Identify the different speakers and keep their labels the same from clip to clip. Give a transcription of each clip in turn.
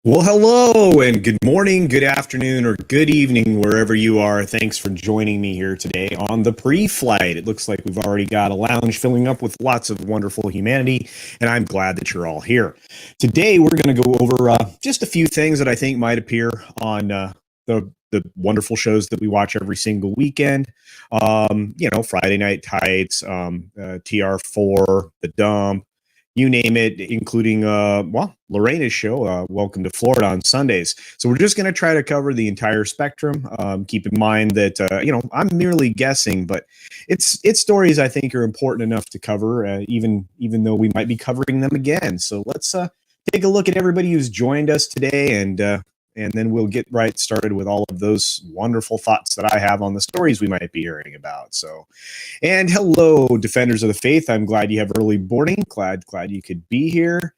Speaker 1: Well, hello and good morning, good afternoon, or good evening, wherever you are. Thanks for joining me here today on the pre-flight. It looks like we've already got a lounge filling up with lots of wonderful humanity, and I'm glad that you're all here. Today, we're going to go over just a few things that I think might appear on the wonderful shows that we watch every single weekend. Friday Night Tights, TR4, The Dump, you name it, including Lorena's show, Welcome to Florida on Sundays. So we're just going to try to cover the entire spectrum. Keep in mind that I'm merely guessing, but it's stories I think are important enough to cover, even though we might be covering them again. So let's take a look at everybody who's joined us today, and then we'll get right started with all of those wonderful thoughts that I have on the stories we might be hearing about. So, and hello, defenders of the faith. I'm glad you have early boarding. Glad you could be here.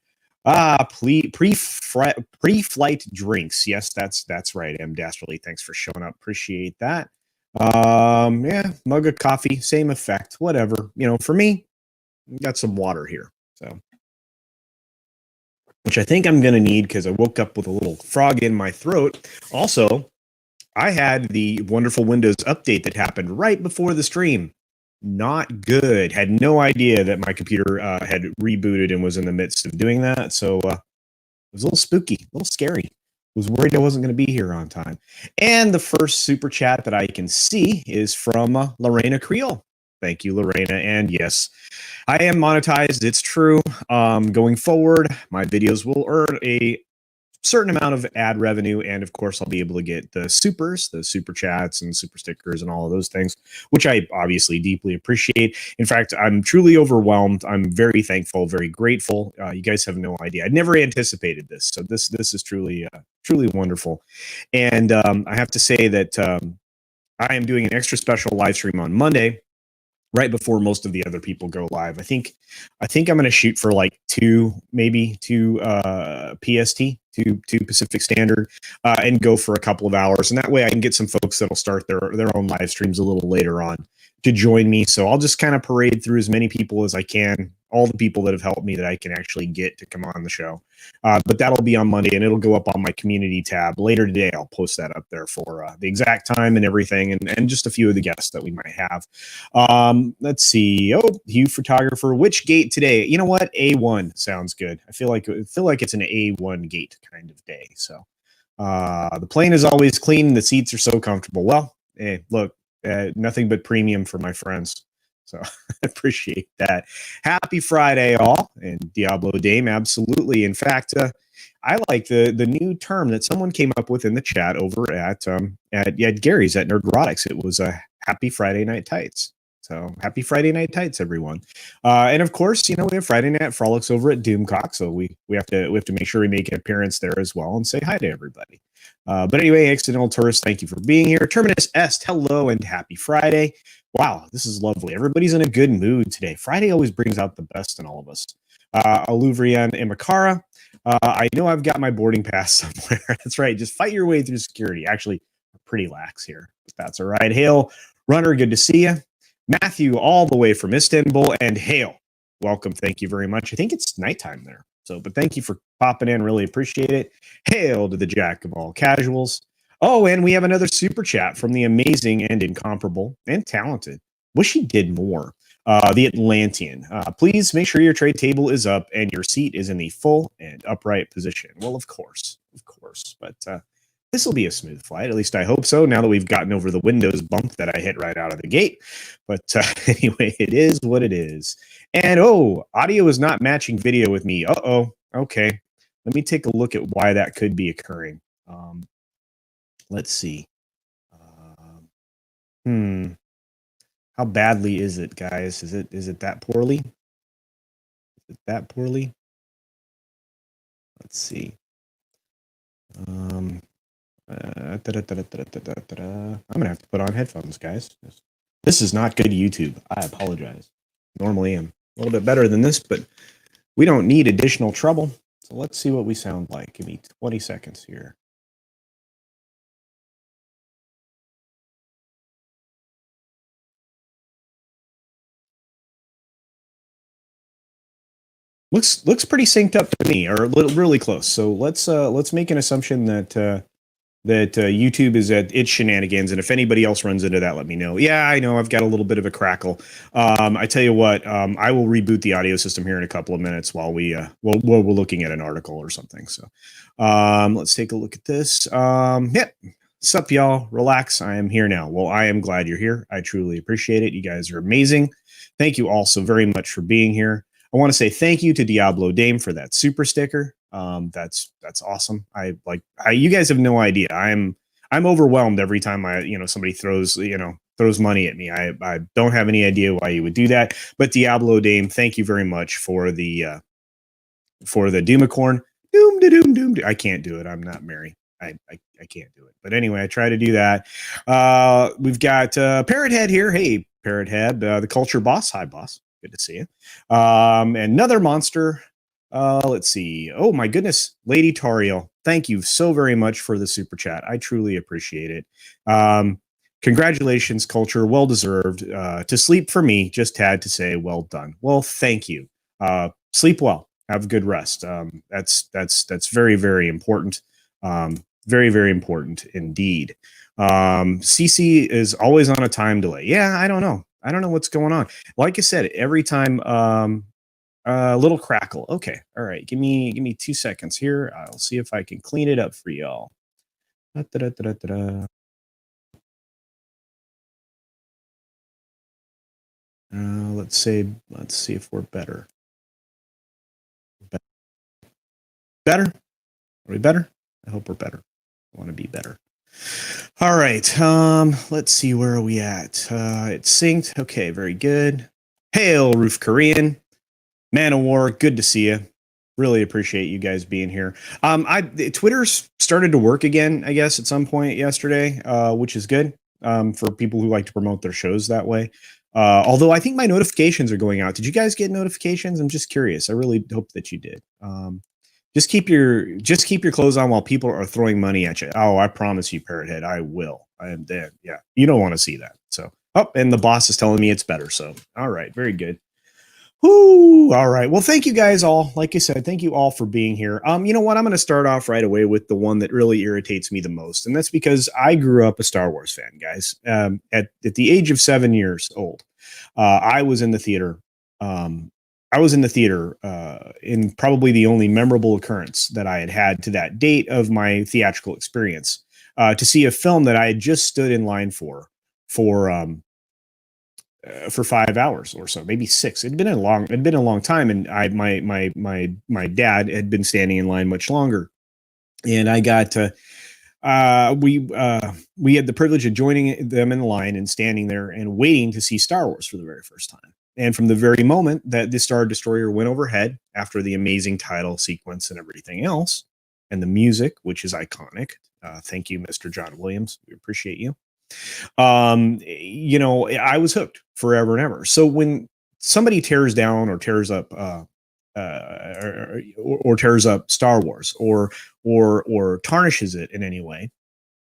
Speaker 1: Pre-flight drinks. Yes, that's right. M. Dasterly, thanks for showing up. Appreciate that. Yeah, mug of coffee, same effect. Whatever. For me, got some water here. So, which I think I'm gonna need because I woke up with a little frog in my throat. Also, I had the wonderful Windows update that happened right before the stream. Not good. Had no idea that my computer had rebooted and was in the midst of doing that. So it was a little spooky, a little scary. Was worried I wasn't going to be here on time. And the first super chat that I can see is from Lorena Creel. Thank you, Lorena. And yes, I am monetized. It's true. Going forward, my videos will earn a certain amount of ad revenue, and of course I'll be able to get the super chats and super stickers and all of those things, which I obviously deeply appreciate. In fact, I'm truly overwhelmed. I'm very thankful, very grateful. You guys have no idea. I never anticipated this, so this is truly wonderful. And I have to say that I am doing an extra special live stream on Monday, right before most of the other people go live. I think I'm going to shoot for like maybe two PST, two Pacific Standard, and go for a couple of hours. And that way I can get some folks that'll start their own live streams a little later on to join me. So I'll just kind of parade through as many people as I can, all the people that have helped me that I can actually get to come on the show. But that'll be on Monday, and it'll go up on my community tab later today. I'll post that up there for the exact time and everything, and just a few of the guests that we might have. Let's see. Oh, Hugh Photographer, which gate today? You know what? A1 sounds good. I feel like it's an A1 gate kind of day. So the plane is always clean. The seats are so comfortable. Well, hey, look, nothing but premium for my friends. So I appreciate that. Happy Friday, all, and Diablo Dame, absolutely. In fact, I like the new term that someone came up with in the chat over at Gary's at Nerdrotics. It was a Happy Friday Night Tights. So happy Friday Night Tights, everyone. And of course, we have Friday Night Frolics over at Doomcock, so we have to make sure we make an appearance there as well and say hi to everybody. But anyway, Accidental Tourist, thank you for being here. Terminus Est, hello and happy Friday. Wow, this is lovely. Everybody's in a good mood today. Friday always brings out the best in all of us. Aluvrian Imakara, I know I've got my boarding pass somewhere. That's right. Just fight your way through security. Actually, pretty lax here, but that's all right. Hail, Runner, good to see you. Matthew, all the way from Istanbul, and Hail, welcome. Thank you very much. I think it's nighttime there. So, but thank you for popping in. Really appreciate it. Hail to the Jack of all casuals. Oh, and we have another super chat from the amazing and incomparable and talented. Wish he did more. The Atlantean. Please make sure your tray table is up and your seat is in the full and upright position. Well, of course. But this will be a smooth flight. At least I hope so, now that we've gotten over the Windows bump that I hit right out of the gate. But anyway, it is what it is. And audio is not matching video with me. Uh-oh. Okay. Let me take a look at why that could be occurring. Let's see. How badly is it, guys? Is it that poorly? Is it that poorly? Let's see. I'm gonna have to put on headphones, guys. This is not good YouTube. I apologize. Normally I'm a little bit better than this, but we don't need additional trouble. So let's see what we sound like. Give me 20 seconds here. Looks pretty synced up to me, or really close. So let's make an assumption that YouTube is at its shenanigans, and if anybody else runs into that, let me know. Yeah, I know I've got a little bit of a crackle. I tell you what, I will reboot the audio system here in a couple of minutes while we're looking at an article or something. So let's take a look at this. Yep. Sup, y'all? Relax. I am here now. Well, I am glad you're here. I truly appreciate it. You guys are amazing. Thank you all so very much for being here. I want to say thank you to Diablo Dame for that super sticker. That's awesome. You guys have no idea. I'm overwhelmed every time somebody throws money at me. I don't have any idea why you would do that. But Diablo Dame, thank you very much for the Doomicorn. Doom. I can't do it. I'm not Mary. I can't do it. But anyway, I try to do that. We've got Parrot Head here. Hey, Parrot Head, the culture boss. Hi, boss. Good to see you. Another monster. Let's see. Oh my goodness, Lady Tariel. Thank you so very much for the super chat. I truly appreciate it. Congratulations, culture. Well deserved. To sleep for me. Just had to say, well done. Well, thank you. Sleep well. Have a good rest. That's very, very important. Very, very important indeed. CC is always on a time delay. Yeah, I don't know. I don't know what's going on. Like I said, every time a little crackle. Okay. All right. Give me 2 seconds here. I'll see if I can clean it up for y'all. Let's see if we're better. Better? Are we better? I hope we're better. I want to be better. All right. Let's see, where are we at? It's synced. Okay, very good. Hail, Roof Korean. Man of War, good to see you. Really appreciate you guys being here. Twitter's started to work again, I guess, at some point yesterday, which is good for people who like to promote their shows that way. Although I think my notifications are going out. Did you guys get notifications? I'm just curious. I really hope that you did. Just keep your clothes on while people are throwing money at you. Oh, I promise you, Parrot Head, I will. I am dead. Yeah, you don't want to see that. So, and the boss is telling me it's better. So, all right, very good. Whoo! All right. Well, thank you guys all. Like I said, thank you all for being here. You know what? I'm going to start off right away with the one that really irritates me the most, and that's because I grew up a Star Wars fan, guys. At the age of 7 years old, I was in the theater. In probably the only memorable occurrence that I had to that date of my theatrical experience, to see a film that I had just stood in line for 5 hours or so, maybe 6. It'd been a long time, and my dad had been standing in line much longer, and I got to we had the privilege of joining them in line and standing there and waiting to see Star Wars for the very first time. And from the very moment that the Star Destroyer went overhead, after the amazing title sequence and everything else, and the music, which is iconic, thank you, Mr. John Williams, we appreciate you. I was hooked forever and ever. So when somebody tears down or tears up or tears up Star Wars or tarnishes it in any way,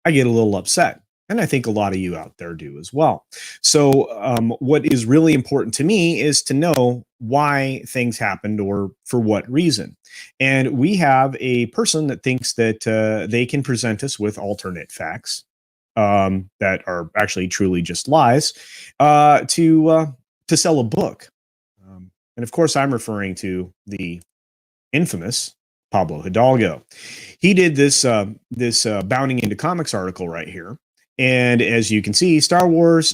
Speaker 1: I get a little upset. And I think a lot of you out there do as well. So what is really important to me is to know why things happened or for what reason. And we have a person that thinks that they can present us with alternate facts that are actually truly just lies to sell a book. And of course, I'm referring to the infamous Pablo Hidalgo. He did this Bounding into Comics article right here. And as you can see, Star Wars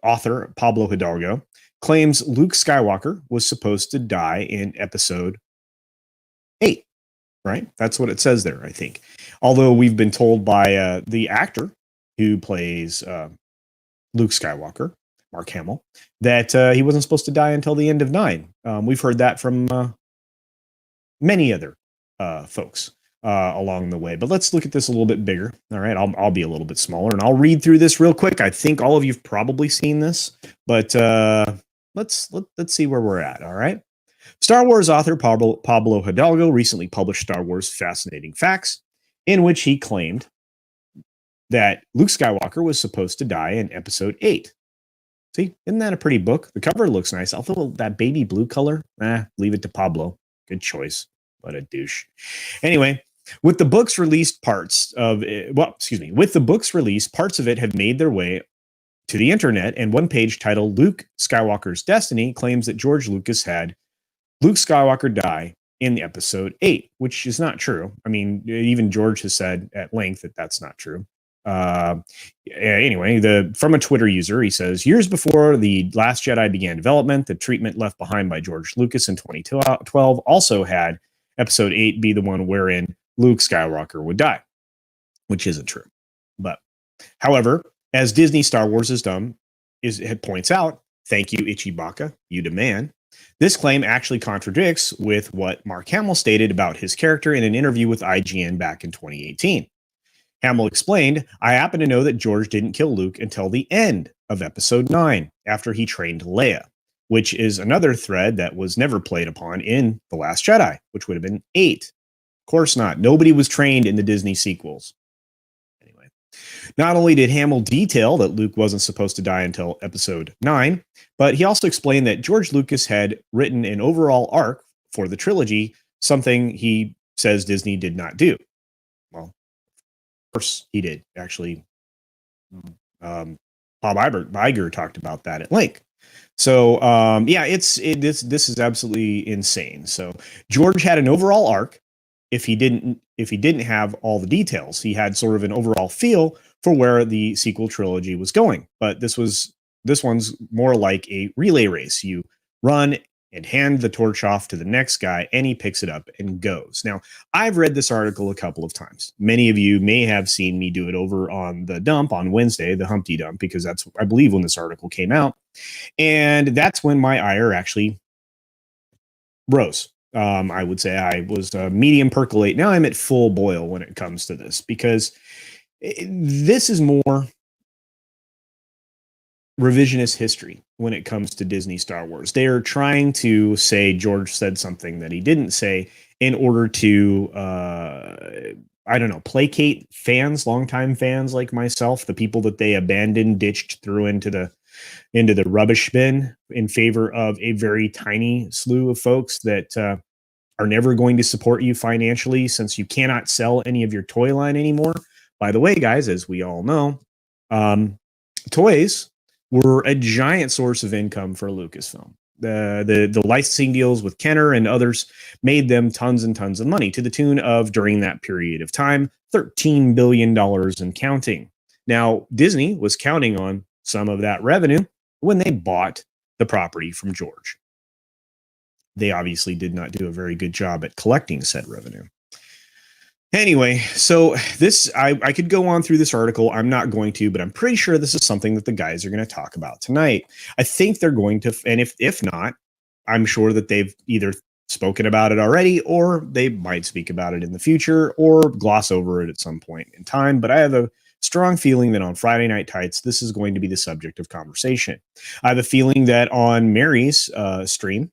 Speaker 1: author Pablo Hidalgo claims Luke Skywalker was supposed to die in episode 8. Right? That's what it says there, I think. Although we've been told by the actor who plays Luke Skywalker, Mark Hamill, that he wasn't supposed to die until the end of 9. We've heard that from many other folks along the way. But let's look at this a little bit bigger. All right, I'll be a little bit smaller, and I'll read through this real quick. I think all of you've probably seen this, but let's see where we're at. All right. Star Wars author Pablo Hidalgo recently published Star Wars Fascinating Facts, in which he claimed that Luke Skywalker was supposed to die in episode 8. See, isn't that a pretty book? The cover looks nice. Although that baby blue color, leave it to Pablo. Good choice. What a douche. Anyway, with the book's released parts of it, with the book's release, parts of it have made their way to the internet, and one page titled Luke Skywalker's Destiny claims that George Lucas had Luke Skywalker die in the episode 8, which is not true. I mean, even George has said at length that that's not true. Uh, anyway, from a Twitter user, he says, years before The Last Jedi began development, the treatment left behind by George Lucas in 2012 also had episode 8 be the one wherein Luke Skywalker would die, which isn't true. But, however, as Disney Star Wars it points out, thank you, Ichibaka, you demand. This claim actually contradicts with what Mark Hamill stated about his character in an interview with IGN back in 2018. Hamill explained, I happen to know that George didn't kill Luke until the end of episode 9, after he trained Leia, which is another thread that was never played upon in The Last Jedi, which would have been 8. Of course not. Nobody was trained in the Disney sequels. Anyway, not only did Hamill detail that Luke wasn't supposed to die until episode 9, but he also explained that George Lucas had written an overall arc for the trilogy, something he says Disney did not do. Well, of course he did. Actually, Bob Iger talked about that at length. So this is absolutely insane. So George had an overall arc. If he didn't have all the details, he had sort of an overall feel for where the sequel trilogy was going. But this one's more like a relay race. You run and hand the torch off to the next guy, and he picks it up and goes. Now, I've read this article a couple of times. Many of you may have seen me do it over on the dump on Wednesday, the Humpty Dump, because that's, I believe, when this article came out. And that's when my ire actually rose. I would say I was medium percolate. Now I'm at full boil when it comes to this, because this is more revisionist history when it comes to Disney Star Wars. They are trying to say George said something that he didn't say in order to, placate fans, longtime fans like myself, the people that they abandoned, ditched, threw into the rubbish bin in favor of a very tiny slew of folks that are never going to support you financially, since you cannot sell any of your toy line anymore. By the way, guys, as we all know, toys were a giant source of income for Lucasfilm. The licensing deals with Kenner and others made them tons and tons of money, to the tune of, during that period of time, $13 billion and counting. Now, Disney was counting on some of that revenue when they bought the property from George. They obviously did not do a very good job at collecting said revenue. Anyway, so this, I could go on through this article. I'm not going to, but I'm pretty sure this is something that the guys are going to talk about tonight. I think they're going to, and if not, I'm sure that they've either spoken about it already, or they might speak about it in the future, or gloss over it at some point in time. But I have a strong feeling that on Friday Night Tights, this is going to be the subject of conversation. I have a feeling that on Mary's stream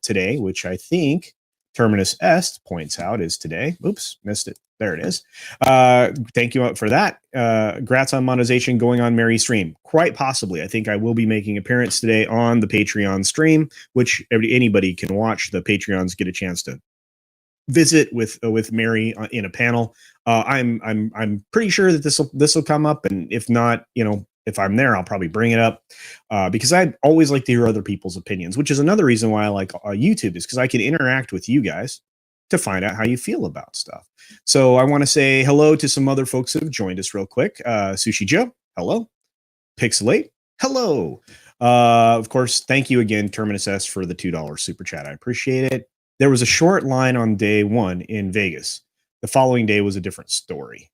Speaker 1: today, which I think Terminus Est points out is today. Oops, missed it. There it is. Thank you for that. Grats on monetization going on Mary's stream. Quite possibly. I think I will be making appearance today on the Patreon stream, which anybody can watch. The Patreons get a chance to visit with Mary in a panel. I'm pretty sure that this will come up, and if not, if I'm there, I'll probably bring it up because I always like to hear other people's opinions, which is another reason why I like YouTube, is because I can interact with you guys to find out how you feel about stuff. So I want to say hello to some other folks who have joined us real quick. Sushi Joe, hello. Pixelate, hello. Of course, thank you again, Terminus S, for the $2 super chat. I appreciate it. There was a short line on day 1 in Vegas. The following day was a different story.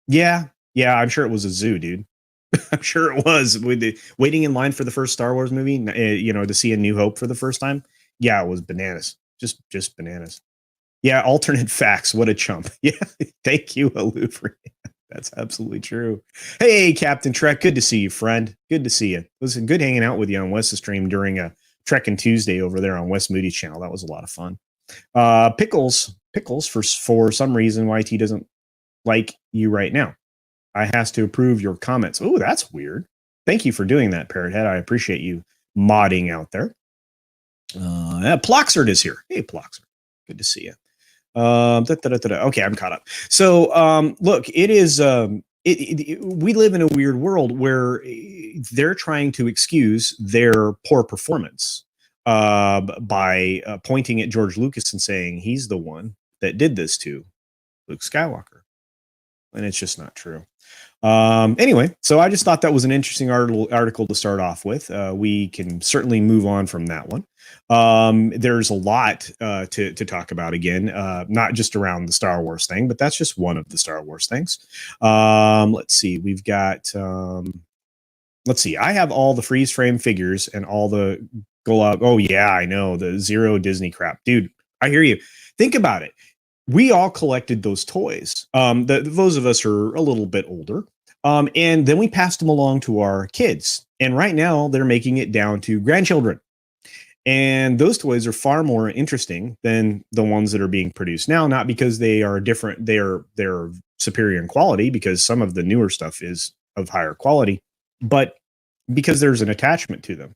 Speaker 1: Yeah, I'm sure it was a zoo, dude. I'm sure it was. Waiting in line for the first Star Wars movie, to see A New Hope for the first time. Yeah, it was bananas. Just bananas. Yeah, alternate facts. What a chump. Yeah, thank you, Alufri. That's absolutely true. Hey, Captain Trek. Good to see you, friend. Good to see you. It was good hanging out with you on West's stream during a Trekking Tuesday over there on West Moody's channel. That was a lot of fun. Pickles, for some reason, YT doesn't like you right now. I has to approve your comments. Oh, that's weird. Thank you for doing that, Parrothead. I appreciate you modding out there. Ploxert is here. Hey, Ploxert. Good to see you. Okay, I'm caught up. So, look, it is. We live in a weird world where they're trying to excuse their poor performance by pointing at George Lucas and saying he's the one that did this to Luke Skywalker, and it's just not true. Anyway, so I just thought that was an interesting article to start off with. We can certainly move on from that one. There's a lot to talk about again, not just around the Star Wars thing, but that's just one of the Star Wars things. Let's see. We've got, let's see. I have all the freeze frame figures and all the oh yeah, I know, the Zero Disney crap. Dude, I hear you. Think about it. We all collected those toys. Those of us who are a little bit older. And then we passed them along to our kids. And right now they're making it down to grandchildren. And those toys are far more interesting than the ones that are being produced now, not because they are different, they're superior in quality, because some of the newer stuff is of higher quality, but because there's an attachment to them,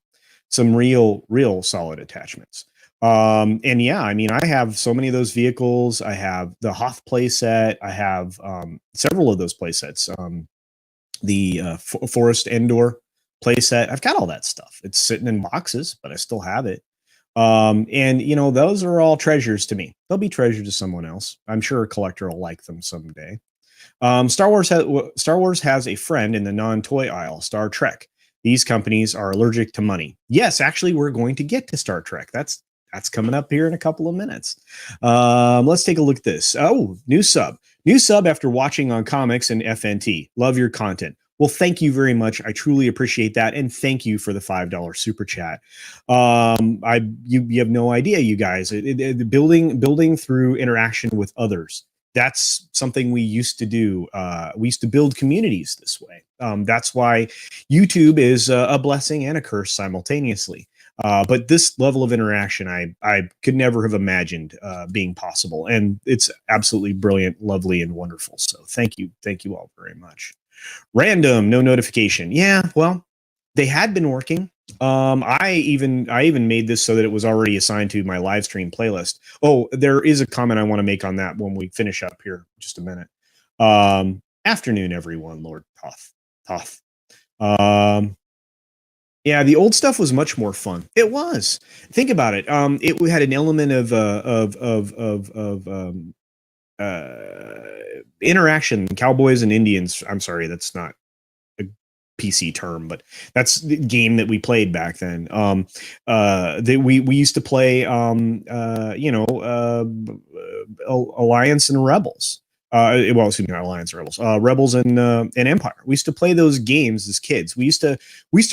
Speaker 1: some real solid attachments. And yeah, I mean, I have so many of those vehicles. I have the Hoth playset. I have several of those playsets. The Forest Endor playset. I've got all that stuff. It's sitting in boxes, but I still have it. And you know, those are all treasures to me. They'll be treasures to someone else. I'm sure a collector will like them someday. Star Wars has a friend in the non-toy aisle, Star Trek. These companies are allergic to money. Yes, actually, we're going to get to Star Trek. That's coming up here in a couple of minutes. Let's take a look at this. Oh, new sub after watching on comics and FNT. Love your content. Well, thank you very much. I truly appreciate that. And thank you for the $5 super chat. You have no idea, you guys, building through interaction with others. That's something we used to do. We used to build communities this way. That's why YouTube is a blessing and a curse simultaneously. But this level of interaction, I could never have imagined being possible. And it's absolutely brilliant, lovely, and wonderful. So thank you all very much. Random, no notification. Yeah, well, they had been working. I even made this so that it was already assigned to my live stream playlist. Oh, there is a comment I want to make on that when we finish up here. Just a minute. Afternoon, everyone. Lord Toth. Yeah, the old stuff was much more fun. It was. Think about it. It had an element of interaction. Cowboys and Indians. I'm sorry, that's not a PC term, but that's the game that we played back then. We used to play, Alliance and Rebels. Well, excuse me, not Alliance and Rebels. Rebels and Empire. We used to play those games as kids. We used to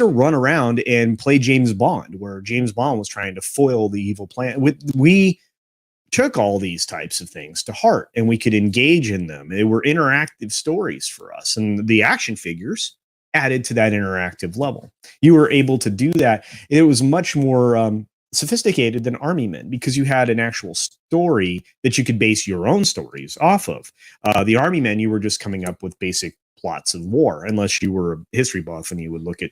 Speaker 1: run around and play James Bond, where James Bond was trying to foil the evil plan. We took all these types of things to heart, and we could engage in them. They were interactive stories for us, and the action figures added to that interactive level. You were able to do that. It was much more sophisticated than Army Men, because you had an actual story that you could base your own stories off of. The Army Men, you were just coming up with basic plots of war, unless you were a history buff and you would look at,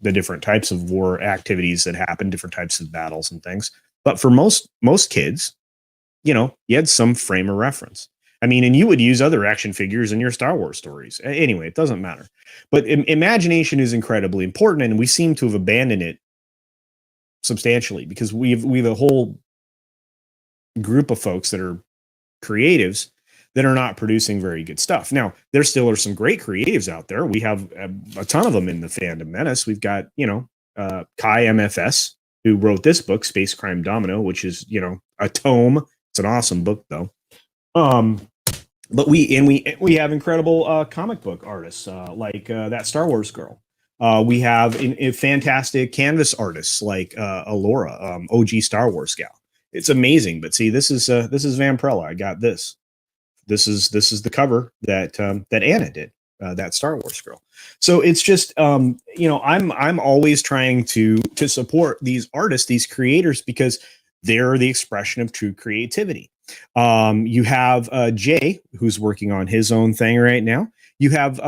Speaker 1: the different types of war activities that happen, different types of battles and things. But for most kids, you had some frame of reference. I mean, and you would use other action figures in your Star Wars stories. Anyway, it doesn't matter. But imagination is incredibly important, and we seem to have abandoned it substantially, because we have a whole group of folks that are creatives that are not producing very good stuff. Now, there still are some great creatives out there. We have a ton of them in the fandom menace. We've got, Kai MFS, who wrote this book, Space Crime Domino, which is, a tome. It's an awesome book, though. But we have incredible comic book artists like that Star Wars girl. We have fantastic canvas artists like Alora, OG Star Wars gal. It's amazing. But see, this is Vampirella. I got this. This is the cover that Anna did. That Star Wars girl. So it's just, I'm always trying to support these artists, these creators, because they're the expression of true creativity. You have Jay, who's working on his own thing right now. You have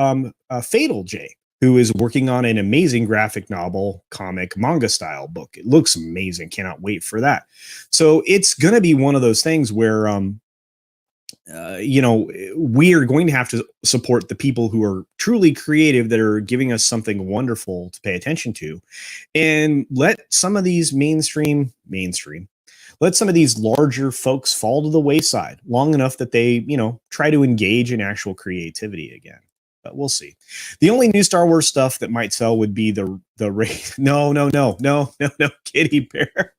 Speaker 1: Fatal Jay, who is working on an amazing graphic novel, comic, manga style book. It looks amazing. Cannot wait for that. So it's going to be one of those things where, we are going to have to support the people who are truly creative, that are giving us something wonderful to pay attention to, and let some of these mainstream, let some of these larger folks fall to the wayside long enough that they, try to engage in actual creativity again. But we'll see. The only new Star Wars stuff that might sell would be the no, kitty bear.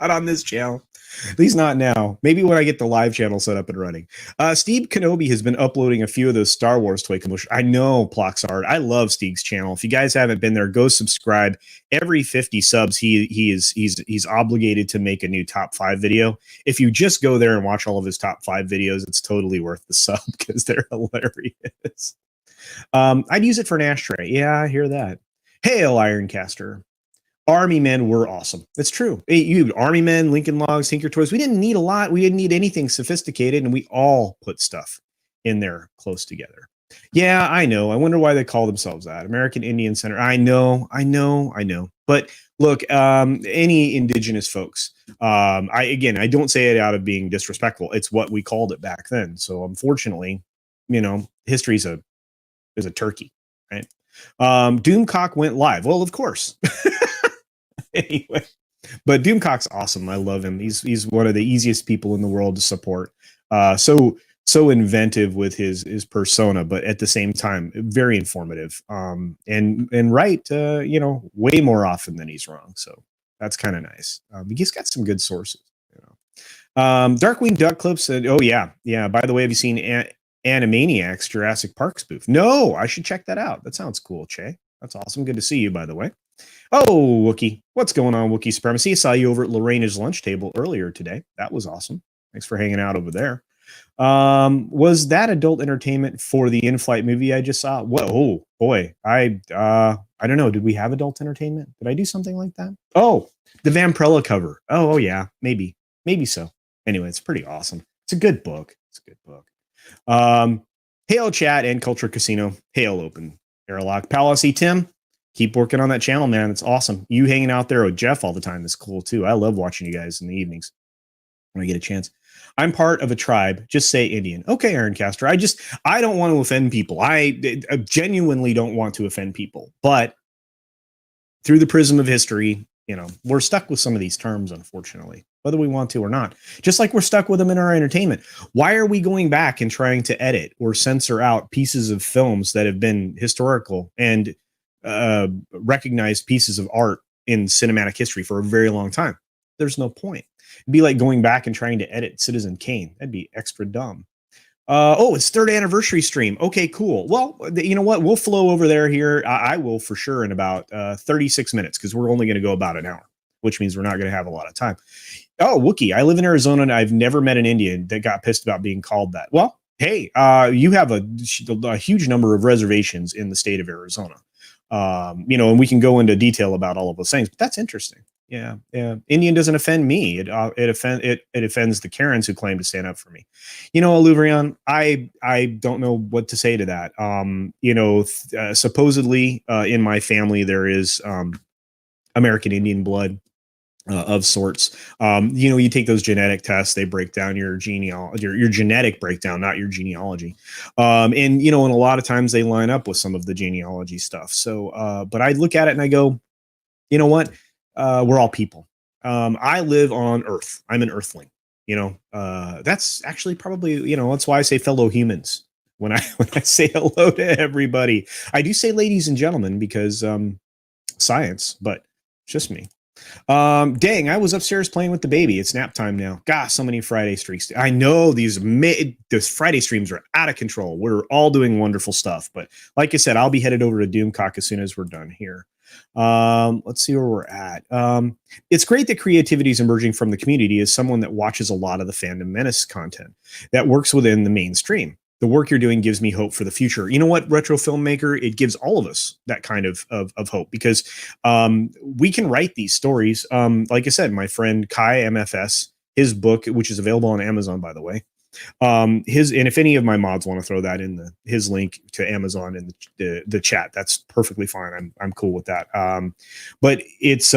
Speaker 1: Not on this channel. At least not now. Maybe when I get the live channel set up and running. Steve Kenobi has been uploading a few of those Star Wars toy commercials. I know, Ploxard. I love Steve's channel. If you guys haven't been there, go subscribe. Every 50 subs, he's obligated to make a new top 5 video. If you just go there and watch all of his top 5 videos, it's totally worth the sub because they're hilarious. I'd use it for an ashtray. Yeah, I hear that. Hail, Ironcaster. Army men were awesome. That's true. You Army men, Lincoln Logs, Tinker Toys. We didn't need a lot. We didn't need anything sophisticated, and we all put stuff in there close together. Yeah, I know. I wonder why they call themselves that. American Indian Center. I know. But look, any indigenous folks. I don't say it out of being disrespectful. It's what we called it back then. So unfortunately, history is a turkey, right? Doomcock went live. Well, of course. Anyway, but Doomcock's awesome. I love him. He's one of the easiest people in the world to support. So inventive with his persona, but at the same time, very informative. And right, way more often than he's wrong. So that's kind of nice. He's got some good sources. Darkwing Duck Clip said, "Oh yeah. By the way, have you seen Animaniacs Jurassic Park spoof?" No, I should check that out. That sounds cool, Che. That's awesome. Good to see you, by the way. Oh, Wookie. What's going on, Wookie Supremacy? I saw you over at Lorena's lunch table earlier today. That was awesome. Thanks for hanging out over there. Was that adult entertainment for the in-flight movie I just saw? Whoa, oh, boy. I don't know. Did we have adult entertainment? Did I do something like that? Oh, the Vampirella cover. Oh, yeah. Maybe so. Anyway, it's pretty awesome. It's a good book. Hail Chat and Culture Casino. Hail Open Airlock Policy. Tim, keep working on that channel, man. It's awesome. You hanging out there with Jeff all the time is cool too. I love watching you guys in the evenings when I get a chance. I'm part of a tribe. Just say Indian. Okay, Ironcaster. I don't want to offend people. I genuinely don't want to offend people. But through the prism of history, we're stuck with some of these terms, unfortunately, whether we want to or not. Just like we're stuck with them in our entertainment. Why are we going back and trying to edit or censor out pieces of films that have been historical and recognized pieces of art in cinematic history for a very long time? There's no point. It'd be like going back and trying to edit Citizen Kane. That'd be extra dumb. It's 3rd anniversary stream. Okay, cool. Well, you know what? We'll flow over there here. I will for sure in about 36 minutes because we're only going to go about an hour, which means we're not going to have a lot of time. Oh, Wookie, I live in Arizona and I've never met an Indian that got pissed about being called that. Well, hey, you have a huge number of reservations in the state of Arizona. And we can go into detail about all of those things, but that's interesting. Yeah. Indian doesn't offend me. It offends the Karens who claim to stand up for me. Aluvrian, I don't know what to say to that. Supposedly in my family there is American Indian blood of sorts. You take those genetic tests, they break down your genealogy, your genetic breakdown, not your genealogy. And a lot of times they line up with some of the genealogy stuff. So, but I look at it and I go, you know what? We're all people. I live on Earth. I'm an Earthling. That's actually probably, that's why I say fellow humans when I say hello to everybody. I do say ladies and gentlemen because science, but it's just me. Dang, I was upstairs playing with the baby. It's nap time now. Gosh, so many Friday streaks. I know these Friday streams are out of control. We're all doing wonderful stuff. But like I said, I'll be headed over to Doomcock as soon as we're done here. Let's see where we're at. It's great that creativity is emerging from the community as someone that watches a lot of the Fandom Menace content that works within the mainstream. The work you're doing gives me hope for the future. You know what, retro filmmaker? It gives all of us that kind of hope because we can write these stories. Like I said, my friend Kai MFS, his book, which is available on Amazon, by the way, And if any of my mods want to throw that in his link to Amazon in the chat, that's perfectly fine. I'm cool with that. But it's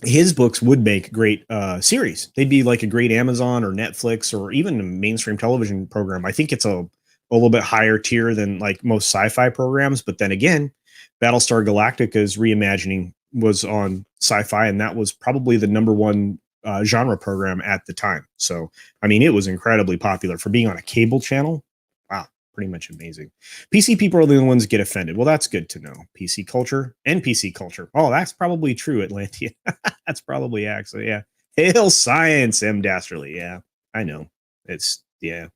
Speaker 1: his books would make great series. They'd be like a great Amazon or Netflix or even a mainstream television program. I think it's a little bit higher tier than like most sci-fi programs. But then again, Battlestar Galactica's reimagining was on sci-fi, and that was probably the number one genre program at the time. So, I mean, it was incredibly popular for being on a cable channel. Wow, pretty much amazing. PC people are the ones that get offended. Well, that's good to know. PC culture. Oh, that's probably true, Atlantean. That's probably actually, yeah. Hail science, M. Dasterly. Yeah, I know. Yeah.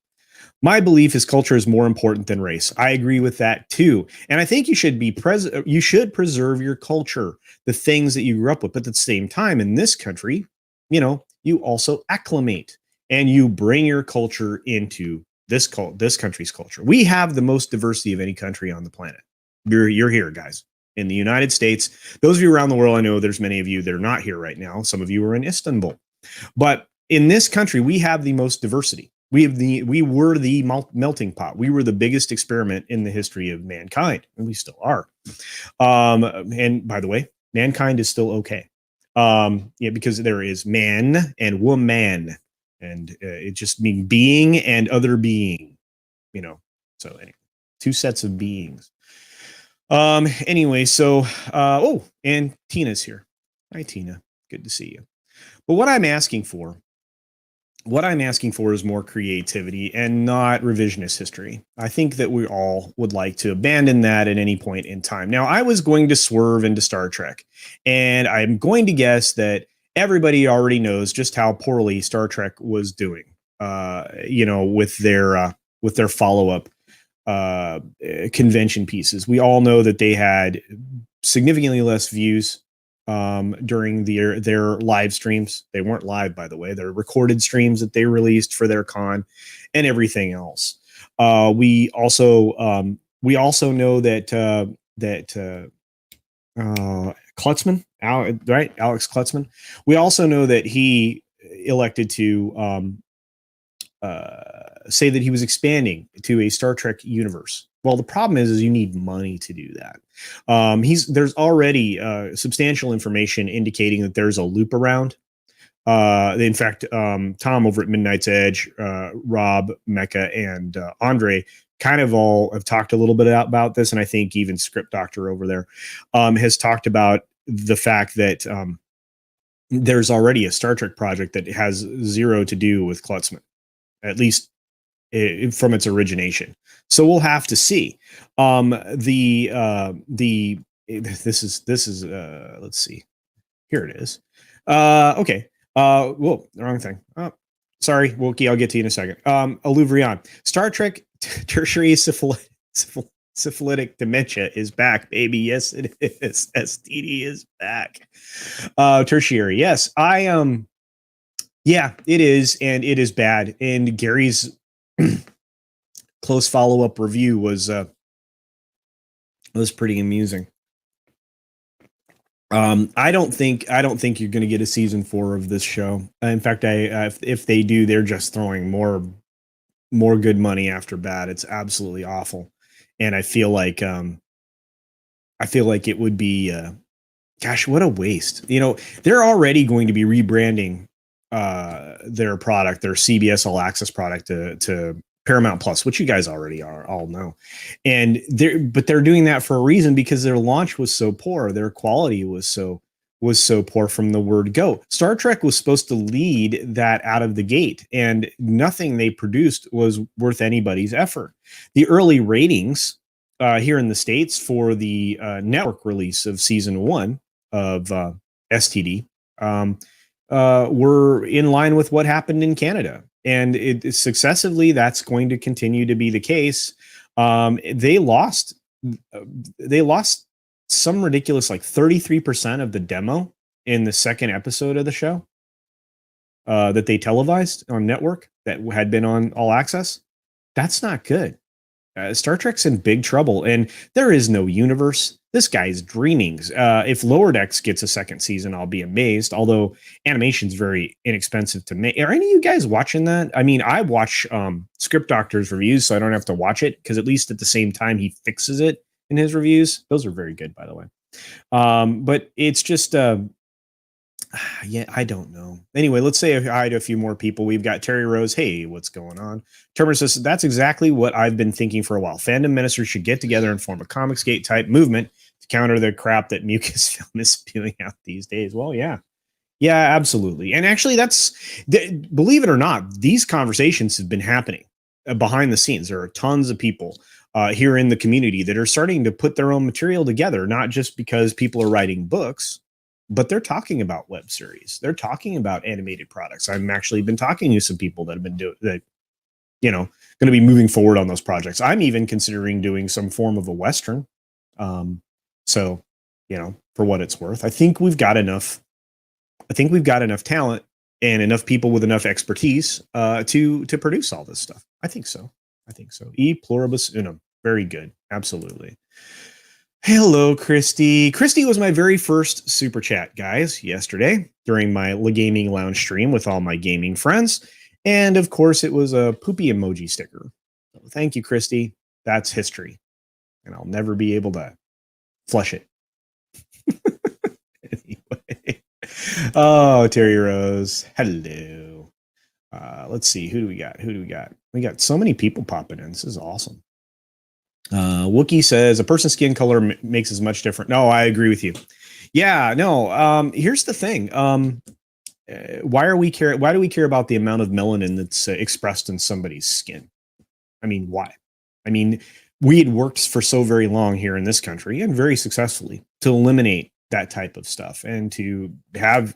Speaker 1: My belief is culture is more important than race. I agree with that too. And I think you should you should preserve your culture, the things that you grew up with. But at the same time, in this country, you also acclimate and you bring your culture into this country's culture. We have the most diversity of any country on the planet. You're here, guys. In the United States, those of you around the world, I know there's many of you that are not here right now. Some of you are in Istanbul. But in this country, we have the most diversity. We were the melting pot. We were the biggest experiment in the history of mankind, and we still are. And by the way, mankind is still okay. Because there is man and woman, and it just means being and other being. So anyway, two sets of beings. Anyway, so and Tina's here. Hi, Tina. Good to see you. But what I'm asking for is more creativity and not revisionist history. I think that we all would like to abandon that at any point in time. Now, I was going to swerve into Star Trek, and I'm going to guess that everybody already knows just how poorly Star Trek was doing, with their follow-up convention pieces. We all know that they had significantly less views during their live streams. They weren't live, by the way. They're recorded streams that they released for their con and everything else. We also know that Klutzman, right? Alex Klutzman. We also know that he elected to say that he was expanding to a Star Trek universe. Well, the problem is you need money to do that. There's already substantial information indicating that there's a loop around. In fact, Tom over at Midnight's Edge, Rob, Mecca, and Andre kind of all have talked a little bit about this, and I think even Script Doctor over there has talked about the fact that there's already a Star Trek project that has zero to do with Klutzman, at least from its origination. So we'll have to see. This is let's see. Here it is. Okay. Whoa, the wrong thing. Oh, sorry, Wookie. I'll get to you in a second. Aluvrian. Star Trek tertiary syphilitic dementia is back, baby. Yes, it is. STD is back. Tertiary. Yes, yeah, it is, and it is bad. And Gary's close follow-up review was pretty amusing. I don't think you're going to get a season 4 of this show. In fact, if they do, they're just throwing more good money after bad. It's absolutely awful, and I feel like it would be, gosh, what a waste. They're already going to be rebranding their product, their CBS All Access product to Paramount Plus, which you guys already all know. And they're doing that for a reason, because their launch was so poor. Their quality was so poor from the word go. Star Trek was supposed to lead that out of the gate, and nothing they produced was worth anybody's effort. The early ratings here in the States for the network release of season 1 of STD were in line with what happened in Canada. And successively, that's going to continue to be the case. They lost some ridiculous, like 33% of the demo in the second episode of the show that they televised on network that had been on All Access. That's not good. Star Trek's in big trouble, and there is no universe. this guy's dreaming. If Lower Decks gets a second season, I'll be amazed. Although animation's very inexpensive to make. Are any of you guys watching that? I mean, I watch Script Doctor's reviews, so I don't have to watch it because at least at the same time he fixes it in his reviews. Those are very good, by the way. But it's just yeah, I don't know. Anyway, let's say hi to a few more people. We've got Terry Rose. Hey, what's going on? Termer says, that's exactly what I've been thinking for a while. Fandom ministers should get together and form a Comicsgate type movement to counter the crap that Mucus Film is spewing out these days. Well, yeah. Yeah, absolutely. And actually, believe it or not, these conversations have been happening behind the scenes. There are tons of people here in the community that are starting to put their own material together, not just because people are writing books, but they're talking about web series. They're talking about animated products. I've actually been talking to some people that have been doing that, going to be moving forward on those projects. I'm even considering doing some form of a Western. So, for what it's worth, I think we've got enough talent and enough people with enough expertise to produce all this stuff. I think so. E pluribus unum. Very good. Absolutely. Hello, Christy. Christy was my very first super chat, guys, yesterday during my Gaming Lounge stream with all my gaming friends. And of course, it was a poopy emoji sticker. So thank you, Christy. That's history. And I'll never be able to flush it. Anyway. Oh, Terry Rose. Hello. Let's see. Who do we got? We got so many people popping in. This is awesome. Wookie says a person's skin color makes as much difference. No, I agree with you. Yeah, no. Here's the thing. Why do we care about the amount of melanin that's expressed in somebody's skin? I mean, why? I mean, we had worked for so very long here in this country and very successfully to eliminate that type of stuff and to have,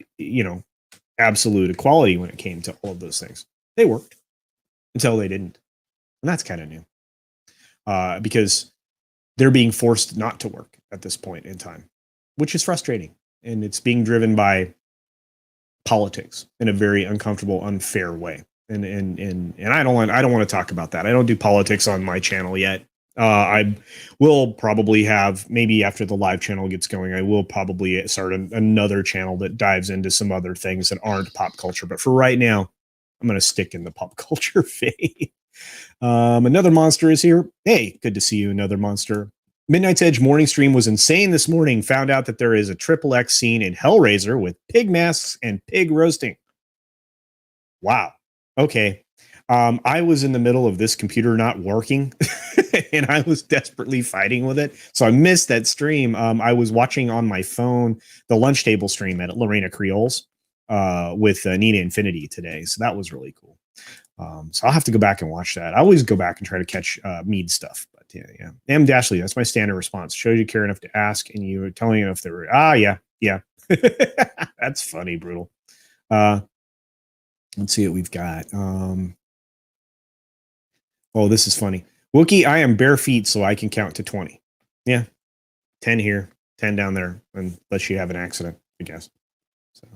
Speaker 1: absolute equality when it came to all of those things. They worked until they didn't. And that's kind of new. Because they're being forced not to work at this point in time, which is frustrating. And it's being driven by politics in a very uncomfortable, unfair way. And I don't want to talk about that. I don't do politics on my channel yet. I will probably have, maybe after the live channel gets going, I will probably start another channel that dives into some other things that aren't pop culture. But for right now, I'm going to stick in the pop culture vein. Another monster is here. Hey, good to see you, another monster. Midnight's Edge morning stream was insane this morning. Found out that there is a XXX scene in Hellraiser with pig masks and pig roasting. Wow. Okay. I was in the middle of this computer not working and I was desperately fighting with it. So I missed that stream. I was watching on my phone the lunch table stream at Lorena Creole's with Nina Infinity today. So that was really cool. So I'll have to go back and watch that. I always go back and try to catch Mead stuff. But yeah. M. Dashley, that's my standard response. Shows you care enough to ask, and you are telling enough they were. Yeah. That's funny, brutal. Let's see what we've got. Oh, this is funny. Wookie, I am bare feet, so I can count to 20. Yeah, 10 here, 10 down there, unless you have an accident, I guess. So,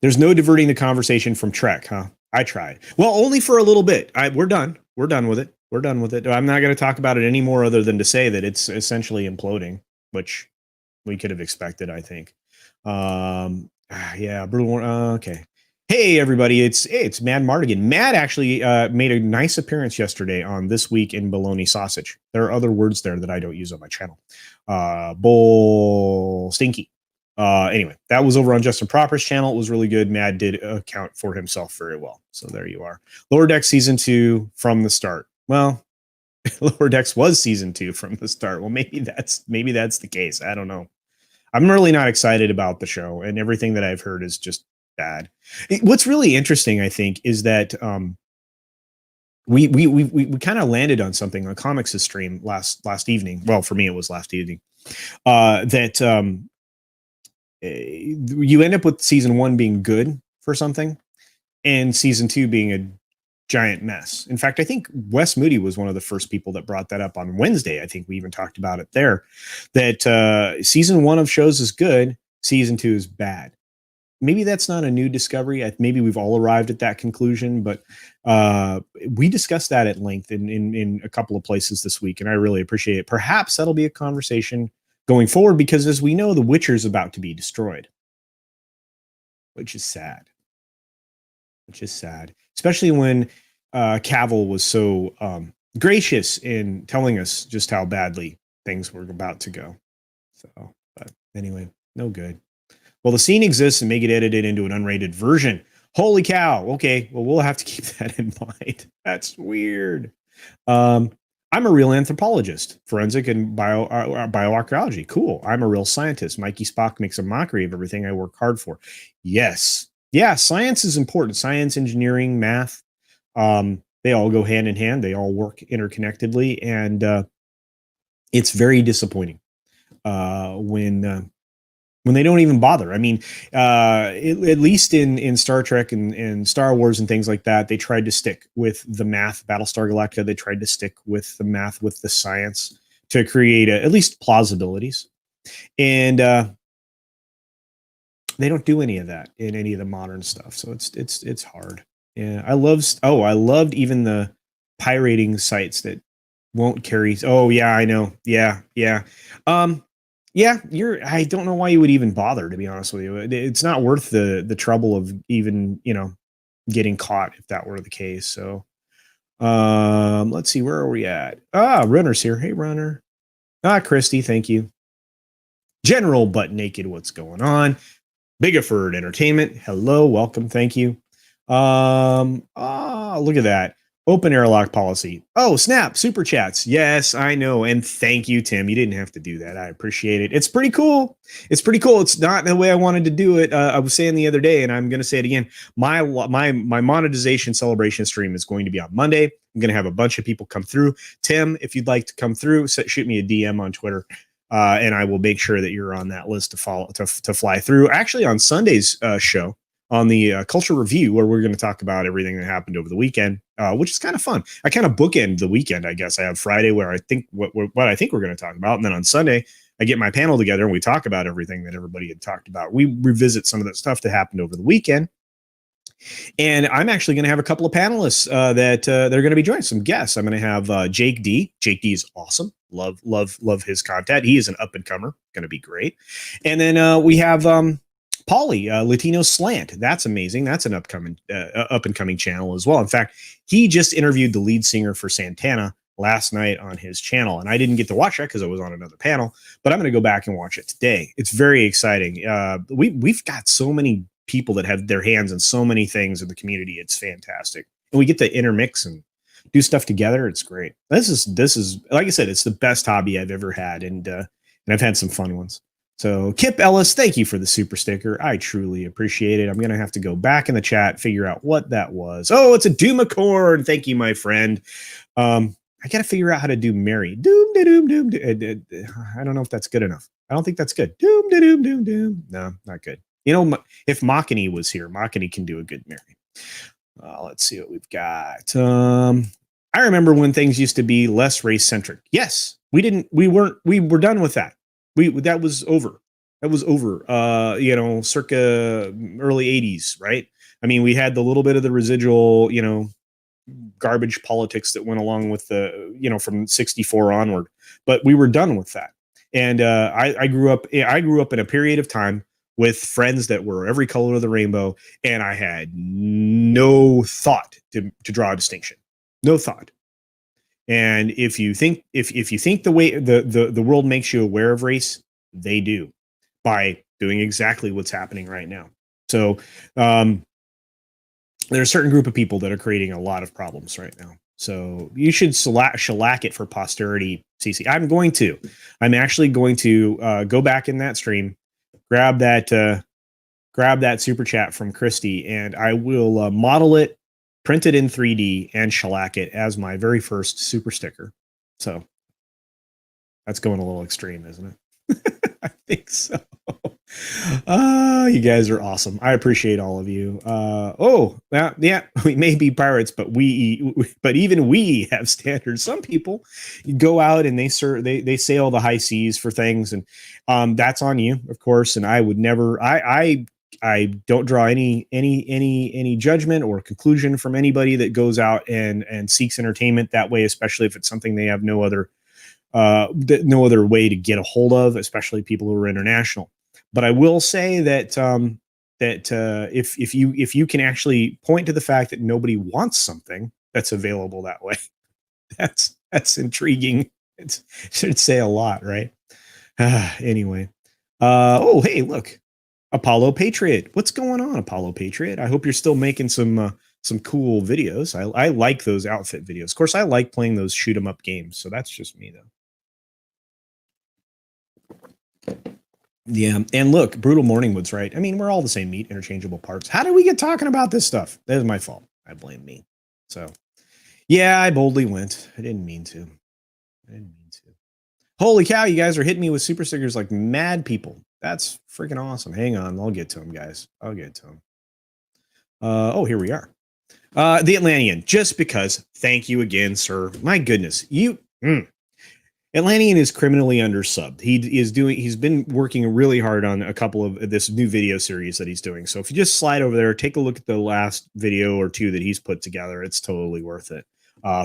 Speaker 1: there's no diverting the conversation from Trek, huh? I tried. Well, only for a little bit. We're done. We're done with it. I'm not going to talk about it anymore other than to say that it's essentially imploding, which we could have expected, I think. Yeah, brutal. Okay. Hey, everybody. It's Mad Mardigan. Mad actually made a nice appearance yesterday on This Week in Bologna Sausage. There are other words there that I don't use on my channel. Bull stinky. Anyway, that was over on Justin Proper's channel. It was really good. Mad did account for himself very well. So there you are. Lower Decks season 2 from the start. Well, Lower Decks was season 2 from the start. Well, maybe that's the case. I don't know. I'm really not excited about the show, and everything that I've heard is just bad. What's really interesting, I think, is that we kind of landed on something on Comics' stream last evening. Well, for me, it was last evening. That you end up with season 1 being good for something and season 2 being a giant mess. In fact, I think Wes Moody was one of the first people that brought that up on Wednesday. I think we even talked about it there, that season 1 of shows is good, season 2 is bad. Maybe that's not a new discovery. Maybe we've all arrived at that conclusion, but we discussed that at length in a couple of places this week, and I really appreciate it. Perhaps that'll be a conversation going forward, because as we know, The Witcher is about to be destroyed, which is sad. Especially when Cavill was so gracious in telling us just how badly things were about to go. So, but anyway, no good. Well, the scene exists and may get edited into an unrated version. Holy cow. Okay, well, we'll have to keep that in mind. That's weird. I'm a real anthropologist, forensic and bioarchaeology. Cool. I'm a real scientist. Mikey Spock makes a mockery of everything I work hard for. Yes. Yeah, science is important. Science, engineering, math, they all go hand in hand. They all work interconnectedly. And it's very disappointing when they don't even bother. I mean, at least in Star Trek and Star Wars and things like that, they tried to stick with the math. Battlestar Galactica, they tried to stick with the math, with the science to create at least plausibilities. And they don't do any of that in any of the modern stuff. So it's hard. Yeah, I loved even the pirating sites that won't carry. Oh yeah, I know. Yeah. Yeah, I don't know why you would even bother, to be honest with you. It's not worth the trouble of even, getting caught if that were the case. So, let's see, where are we at? Runner's here. Hey, Runner. Christy, thank you. General Butt Naked, what's going on? Bigaford Entertainment, hello, welcome, thank you. Look at that. Open airlock policy. Oh, snap. Super chats. Yes, I know. And thank you, Tim. You didn't have to do that. I appreciate it. It's pretty cool. It's not the way I wanted to do it. I was saying the other day, and I'm going to say it again. My monetization celebration stream is going to be on Monday. I'm going to have a bunch of people come through. Tim, if you'd like to come through, shoot me a DM on Twitter. And I will make sure that you're on that list to fly through. Actually, on Sunday's show, on the Culture Review, where we're going to talk about everything that happened over the weekend, which is kind of fun. I kind of bookend the weekend, I guess. I have Friday where I think what I think we're going to talk about, and then on Sunday I get my panel together and we talk about everything that everybody had talked about. We revisit some of the stuff that happened over the weekend, and I'm actually going to have a couple of panelists that they're going to be joining, some guests. I'm going to have Jake D. Jake D is awesome. Love his content. He is an up and comer. Going to be great. And then we have Pauly, Latino Slant. That's amazing. That's an up and coming channel as well. In fact, he just interviewed the lead singer for Santana last night on his channel, and I didn't get to watch that because I was on another panel. But I'm going to go back and watch it today. It's very exciting. We've got so many people that have their hands in so many things in the community. It's fantastic, and we get to intermix and do stuff together. It's great. This is like I said, it's the best hobby I've ever had, and I've had some fun ones. So Kip Ellis, thank you for the super sticker. I truly appreciate it. I'm going to have to go back in the chat, figure out what that was. Oh, it's a Doomacorn. Thank you, my friend. I got to figure out how to do Mary. Doom, da, doom, doom. I don't know if that's good enough. I don't think that's good. Doom, da, doom, doom, doom. No, not good. If Machini was here, Machini can do a good Mary. Let's see what we've got. I remember when things used to be less race centric. Yes, we were done with that. That was over. Circa early 80s, right? I mean, we had the little bit of the residual, garbage politics that went along with the, from 64 onward, but we were done with that. And I grew up in a period of time with friends that were every color of the rainbow, and I had no thought to draw a distinction. No thought. And if you think the way the world makes you aware of race, they do by doing exactly what's happening right now. So there's a certain group of people that are creating a lot of problems right now. So you should shellac it for posterity, CC. I'm actually going to go back in that stream, grab that super chat from Christy, and I will model it, print it in 3D, and shellac it as my very first super sticker. So that's going a little extreme, isn't it? I think so. You guys are awesome. I appreciate all of you. Yeah, we may be pirates, but even we have standards. Some people go out and they sail the high seas for things, and that's on you, of course. And I would never. I don't draw any judgment or conclusion from anybody that goes out and seeks entertainment that way, especially if it's something they have no other no other way to get a hold of, especially people who are international. But I will say that if you can actually point to the fact that nobody wants something that's available that way, that's intriguing. It should say a lot, right? Anyway, oh hey, look, Apollo Patriot. What's going on, Apollo Patriot? I hope you're still making some cool videos. I like those outfit videos. Of course, I like playing those shoot 'em up games. So that's just me though. Yeah, and look, Brutal Morningwood's right. I mean, we're all the same meat, interchangeable parts. How did we get talking about this stuff? That is my fault. I blame me. So, yeah, I boldly went. I didn't mean to. Holy cow, you guys are hitting me with super stickers like mad people. That's freaking awesome. Hang on, I'll get to them, guys. I'll get to them. Oh, here we are. The Atlantean, just because. Thank you again, sir. My goodness, you. Atlantean is criminally undersubbed. He's been working really hard on a couple of this new video series that he's doing. So if you just slide over there, take a look at the last video or two that he's put together. It's totally worth it.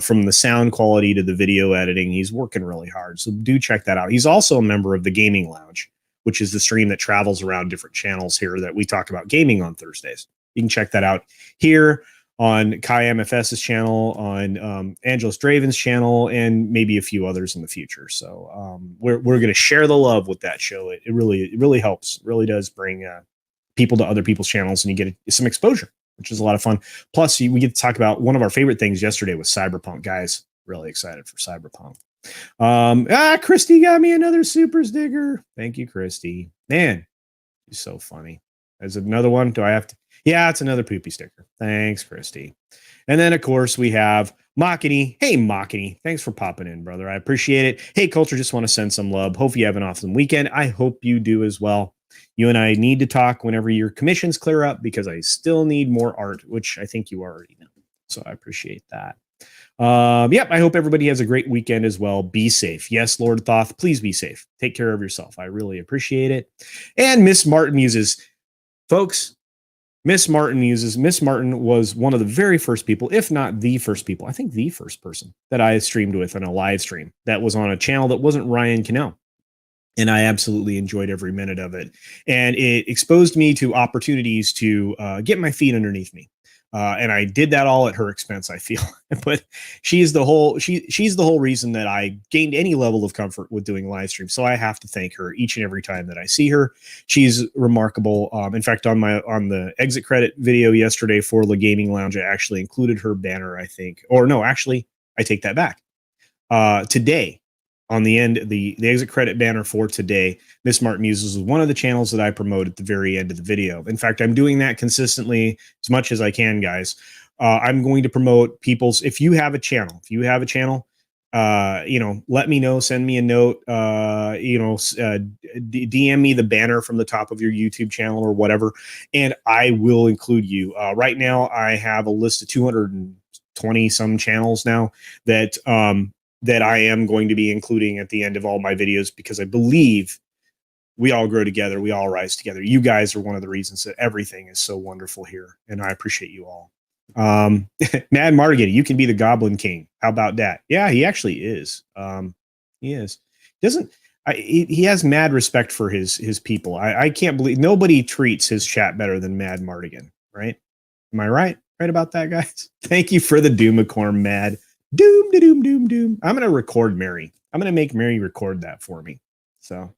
Speaker 1: From the sound quality to the video editing, he's working really hard. So do check that out. He's also a member of the Gaming Lounge, which is the stream that travels around different channels here that we talk about gaming on Thursdays. You can check that out here on Kai MFS's channel, on Angelos Draven's channel, and maybe a few others in the future. So we're going to share the love with that show. It really helps. It really does bring people to other people's channels, and you get some exposure, which is a lot of fun. Plus, we get to talk about one of our favorite things yesterday was Cyberpunk. Guys, really excited for Cyberpunk. Christy got me another super sticker. Thank you, Christy. Man, you're so funny. There's another one. Do I have to? Yeah, it's another poopy sticker. Thanks, Christy. And then, of course, we have Machiny. Hey, Machiny. Thanks for popping in, brother. I appreciate it. Hey, Culture, just want to send some love. Hope you have an awesome weekend. I hope you do as well. You and I need to talk whenever your commissions clear up because I still need more art, which I think you already know. So I appreciate that. Yep, I hope everybody has a great weekend as well. Be safe. Yes, Lord Thoth, please be safe. Take care of yourself. I really appreciate it. And Miss Martin uses, folks, Miss Martin was one of the very first people, if not the first people, I think the first person that I streamed with in a live stream that was on a channel that wasn't Ryan Cannell. And I absolutely enjoyed every minute of it. And it exposed me to opportunities to get my feet underneath me. And I did that all at her expense, I feel. But she's the whole reason that I gained any level of comfort with doing live streams. So I have to thank her each and every time that I see her. She's remarkable. In fact, on the exit credit video yesterday for the Gaming Lounge, I actually included her banner, I think. Or no, actually, I take that back. Today, on the end, the exit credit banner for today, Miss Martin Muses is one of the channels that I promote at the very end of the video. In fact, I'm doing that consistently as much as I can, guys. I'm going to promote people's, if you have a channel, let me know, send me a note, DM me the banner from the top of your YouTube channel or whatever, and I will include you. Right now, I have a list of 220 some channels now that I am going to be including at the end of all my videos because I believe we all grow together. We all rise together. You guys are one of the reasons that everything is so wonderful here. And I appreciate you all. Mad Mardigan, you can be the Goblin King. How about that? Yeah, he actually is. He is. He has mad respect for his people. I can't believe nobody treats his chat better than Mad Mardigan, right? Am I right? Right about that, guys? Thank you for the Doomicorn, Mad. Doom, doom, doom, doom. I'm going to record Mary. I'm going to make Mary record that for me. So,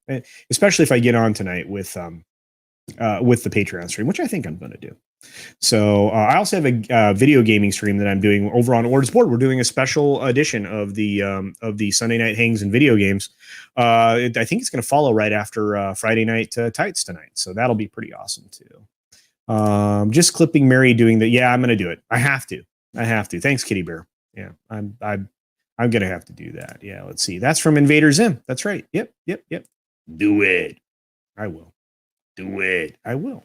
Speaker 1: especially if I get on tonight with the Patreon stream, which I think I'm going to do. So, I also have a video gaming stream that I'm doing over on Ord's Board. We're doing a special edition of the Sunday Night Hangs and Video Games. I think it's going to follow right after Friday Night Tights tonight. So that'll be pretty awesome too. Just clipping Mary doing that. Yeah, I'm going to do it. I have to. Thanks, Kitty Bear. Yeah, I'm gonna have to do that. Yeah, let's see. That's from Invader Zim. That's right. Yep. Do it. I will. Do it. I will.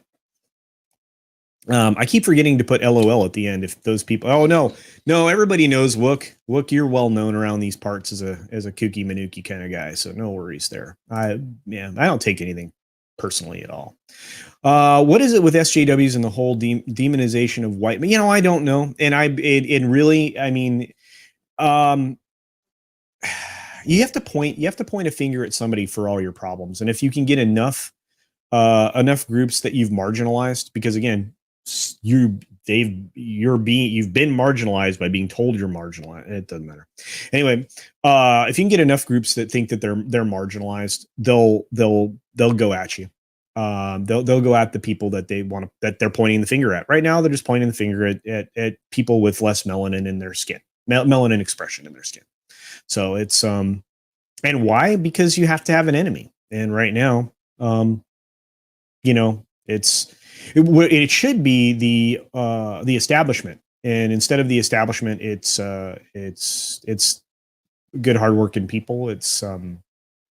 Speaker 1: I keep forgetting to put LOL at the end. If those people, oh no, everybody knows Wook. Wook, you're well known around these parts as a kooky manuki kind of guy. So no worries there. I don't take anything personally at all. What is it with SJWs and the whole demonization of white? I don't know. And You have to point a finger at somebody for all your problems. And if you can get enough groups that you've marginalized, because again, you've been marginalized by being told you're marginalized. It doesn't matter. Anyway, if you can get enough groups that think that they're marginalized, they'll go at you. They'll go at the people that they're pointing the finger at. Right now, they're just pointing the finger at people with less melanin in their skin, melanin expression in their skin. So it's and why? Because you have to have an enemy. And right now, it should be the establishment. And instead of the establishment, it's good, hardworking people. It's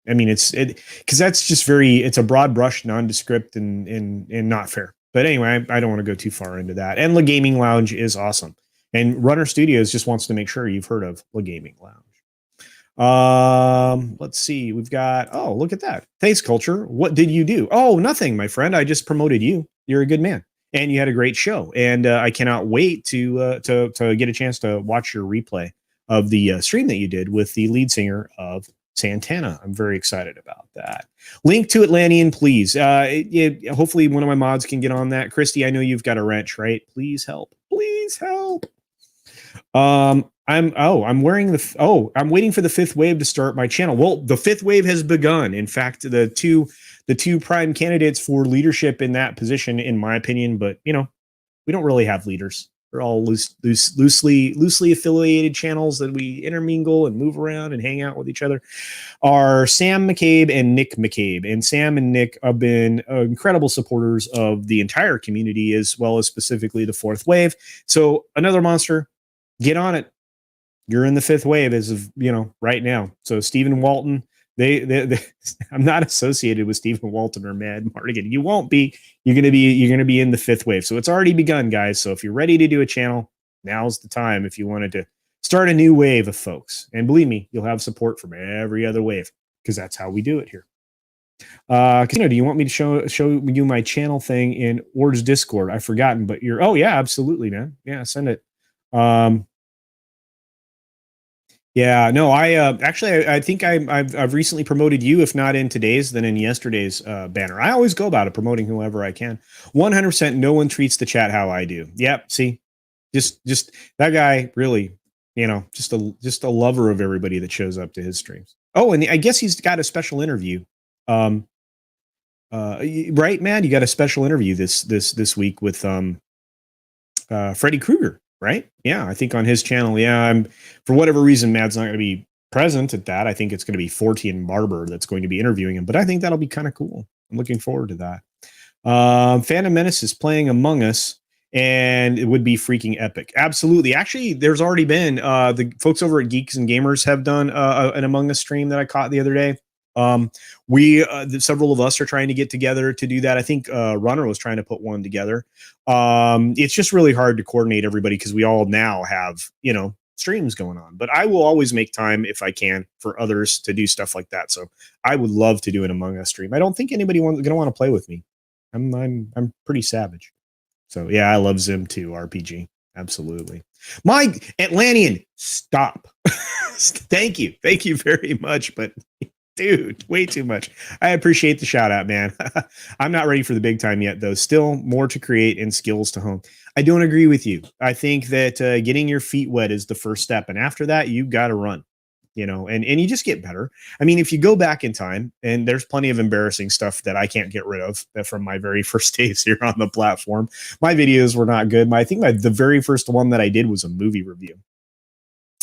Speaker 1: because that's just it's a broad brush, nondescript, and not fair. But anyway, I don't want to go too far into that. And La Gaming Lounge is awesome. And Runner Studios just wants to make sure you've heard of La Gaming Lounge. Let's see. We've got, oh, look at that. Thanks, Culture. What did you do? Oh, nothing, my friend. I just promoted you. You're a good man. And you had a great show. And I cannot wait to get a chance to watch your replay of the stream that you did with the lead singer of Santana. I'm very excited about that. Link to Atlantean, please. Hopefully one of my mods can get on that. Christy, I know you've got a wrench, right? Please help. Please help. I'm waiting for the fifth wave to start my channel. Well, the fifth wave has begun. In fact, the two prime candidates for leadership in that position, in my opinion, but we don't really have leaders. We're all loosely affiliated channels that we intermingle and move around and hang out with each other, are Sam McCabe and Nick McCabe. And Sam and Nick have been incredible supporters of the entire community, as well as specifically the fourth wave. So another monster, get on it. You're in the fifth wave as of, right now. So Stephen Walton, I'm not associated with Stephen Walton or Mad Mardigan. You won't be. You're going to be in the fifth wave. So it's already begun, guys. So if you're ready to do a channel, now's the time. If you wanted to start a new wave of folks, and believe me, you'll have support from every other wave, because that's how we do it here. Casino, do you want me to show you my channel thing in Ord's Discord? I've forgotten, but oh yeah, absolutely, man. Yeah, send it. Yeah, no, I think I've recently promoted you, if not in today's, then in yesterday's banner. I always go about it, promoting whoever I can. 100%, no one treats the chat how I do. Yep, see, just that guy, really, just a lover of everybody that shows up to his streams. Oh, and I guess he's got a special interview. Right, man, you got a special interview this week with Freddy Krueger. Right? Yeah, I think on his channel. Yeah, for whatever reason, Mad's not going to be present at that. I think it's going to be Fortean Barber that's going to be interviewing him, but I think that'll be kind of cool. I'm looking forward to that. Phantom Menace is playing Among Us, and it would be freaking epic. Absolutely. Actually, there's already been the folks over at Geeks and Gamers have done an Among Us stream that I caught the other day. Several of us are trying to get together to do that. I think Runner was trying to put one together. It's just really hard to coordinate everybody, because we all now have streams going on. But I will always make time, if I can, for others to do stuff like that. So I would love to do an Among Us stream. I don't think anybody going to want to play with me. I'm pretty savage. So yeah, I love Zim 2 RPG. Absolutely. My Atlantean, stop. Thank you very much, but dude, way too much. I appreciate the shout out, man. I'm not ready for the big time yet, though. Still more to create and skills to hone. I don't agree with you. I think that getting your feet wet is the first step. And after that, you've got to run, and you just get better. I mean, if you go back in time, and there's plenty of embarrassing stuff that I can't get rid of from my very first days here on the platform. My videos were not good. I think the very first one that I did was a movie review.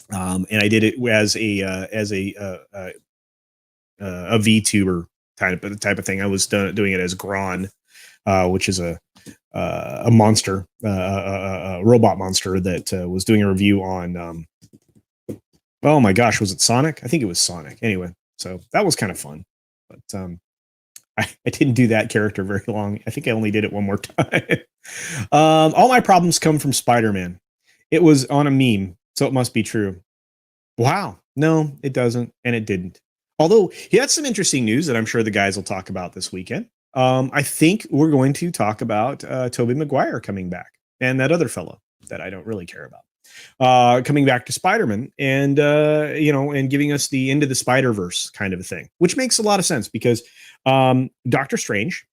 Speaker 1: And I did it as a VTuber type of thing. I was doing it as Gron, which is a monster, a robot monster that was doing a review on. Oh my gosh, was it Sonic? I think it was Sonic. Anyway, so that was kind of fun, but I didn't do that character very long. I think I only did it one more time. All my problems come from Spider-Man. It was on a meme, so it must be true. Wow, no, it doesn't, and it didn't. Although he had some interesting news that I'm sure the guys will talk about this weekend. I think we're going to talk about Tobey Maguire coming back, and that other fellow that I don't really care about. coming back to Spider-Man and and giving us the Into the Spider-Verse kind of a thing, which makes a lot of sense because Doctor Strange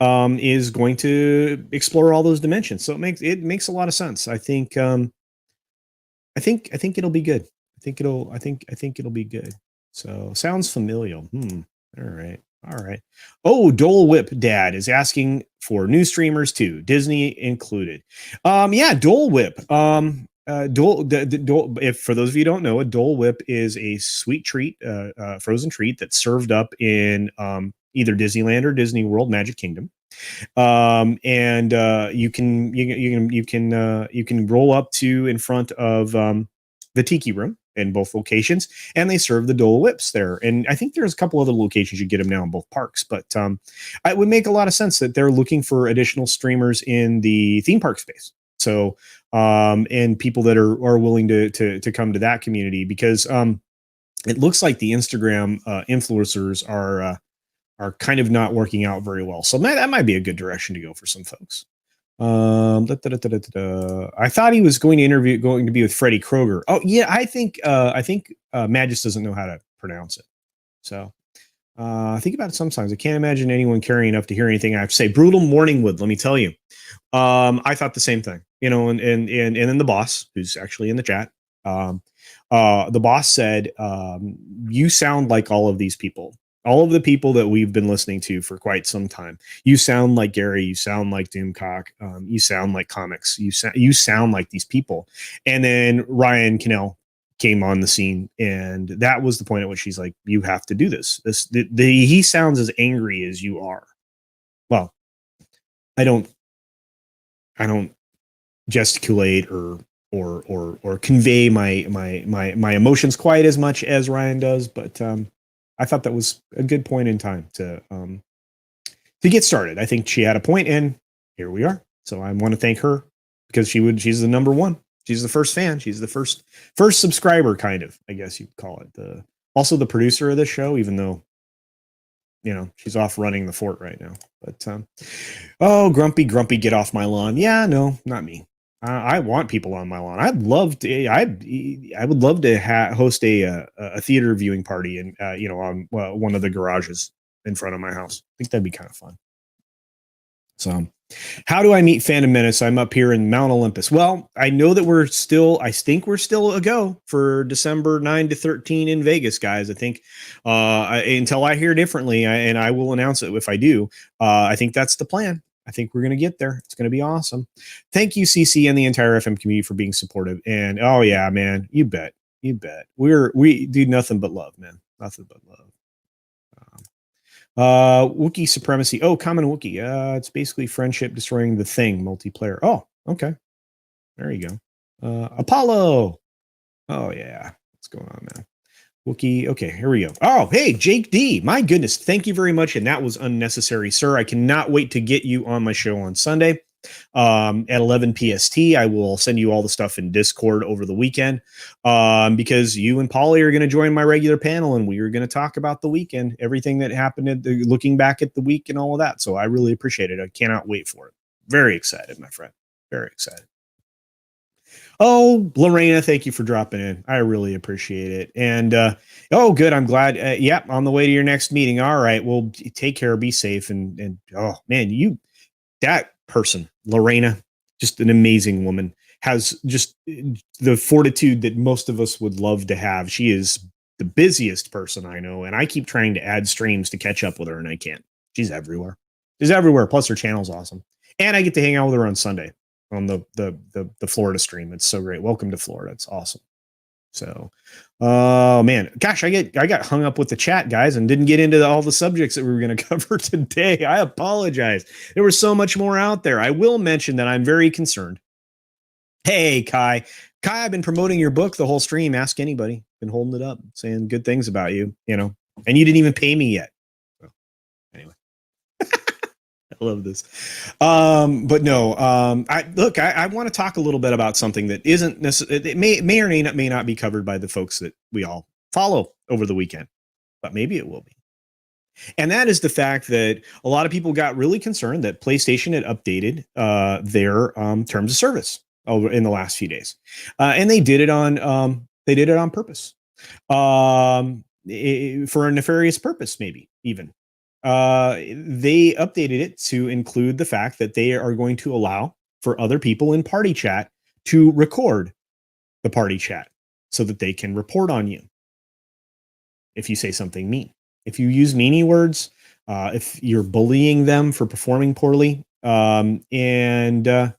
Speaker 1: is going to explore all those dimensions. So it makes a lot of sense. I think it'll be good. I think it'll be good. So sounds familiar. All right. All right. Oh, Dole Whip Dad is asking for new streamers too, Disney included. Yeah, Dole Whip. Dole, if for those of you who don't know, a Dole Whip is a sweet treat, frozen treat that's served up in either Disneyland or Disney World Magic Kingdom. And you can roll up to in front of the Tiki Room in both locations, and they serve the Dole Whips there. And I think there's a couple other locations you get them now in both parks, but it would make a lot of sense that they're looking for additional streamers in the theme park space. So and people that are willing to come to that community, because it looks like the Instagram influencers are kind of not working out very well. So that might be a good direction to go for some folks. I thought he was going to be with Freddy Krueger. Oh yeah, I think Magus doesn't know how to pronounce it. So think about it sometimes. I can't imagine anyone caring enough to hear anything I have to say. Brutal Morningwood, let me tell you. I thought the same thing, and then the boss, who's actually in the chat, the boss said, you sound like all of these people. All of the people that we've been listening to for quite some time. You sound like Gary. You sound like Doomcock. You sound like comics. You sound like these people. And then Ryan Cannell came on the scene, and that was the point at which she's like, "You have to do this." He sounds as angry as you are. Well, I don't gesticulate or convey my emotions quite as much as Ryan does, but I thought that was a good point in time to get started. I think she had a point, and here we are. So I want to thank her because she's the number one. She's the first fan. She's the first subscriber, kind of, I guess you'd call it. Also the producer of this show, even though she's off running the fort right now. But Grumpy, get off my lawn. Yeah, no, not me. I want people on my lawn. I'd love to. I would love to host a theater viewing party, and on one of the garages in front of my house. I think that'd be kind of fun. So, how do I meet Phantom Menace? I'm up here in Mount Olympus. Well, I know that I think we're still a go for December 9 to 13 in Vegas, guys. I think until I hear differently, and I will announce it if I do. I think that's the plan. I think we're going to get there. It's going to be awesome. Thank you, CC, and the entire FM community for being supportive. And oh yeah, man, you bet. We do nothing but love, man. Nothing but love. Wookiee supremacy. Oh, common Wookiee. It's basically friendship destroying the thing multiplayer. Oh, okay. There you go. Apollo. Oh yeah. What's going on, man? Wookiee. Okay, here we go. Oh, hey, Jake D. My goodness. Thank you very much. And that was unnecessary, sir. I cannot wait to get you on my show on Sunday at 11 PST. I will send you all the stuff in Discord over the weekend because you and Polly are going to join my regular panel, and we are going to talk about the weekend, everything that happened, looking back at the week and all of that. So I really appreciate it. I cannot wait for it. Very excited, my friend. Very excited. Oh, Lorena, thank you for dropping in. I really appreciate it. And good. I'm glad. Yep, on the way to your next meeting. All right. Well, take care. Be safe. And oh man, that person, Lorena, just an amazing woman, has just the fortitude that most of us would love to have. She is the busiest person I know, and I keep trying to add streams to catch up with her, and I can't. She's everywhere. Plus, her channel's awesome, and I get to hang out with her on Sunday on the Florida stream. It's so great. Welcome to Florida. It's awesome. So, oh man, gosh, I got hung up with the chat, guys, and didn't get into all the subjects that we were going to cover today. I apologize. There was so much more out there. I will mention that I'm very concerned. Hey, Kai, I've been promoting your book the whole stream. Ask anybody. Been holding it up, saying good things about you, and you didn't even pay me yet. So, anyway. I love this. But no, I want to talk a little bit about something that isn't necessarily, it may or may not be covered by the folks that we all follow over the weekend, but maybe it will be. And that is the fact that a lot of people got really concerned that PlayStation had updated their terms of service. over in the last few days, and they did it on purpose, for a nefarious purpose, maybe even. They updated it to include the fact that they are going to allow for other people in party chat to record the party chat so that they can report on you if you say something mean, if you use meanie words, if you're bullying them for performing poorly. And there's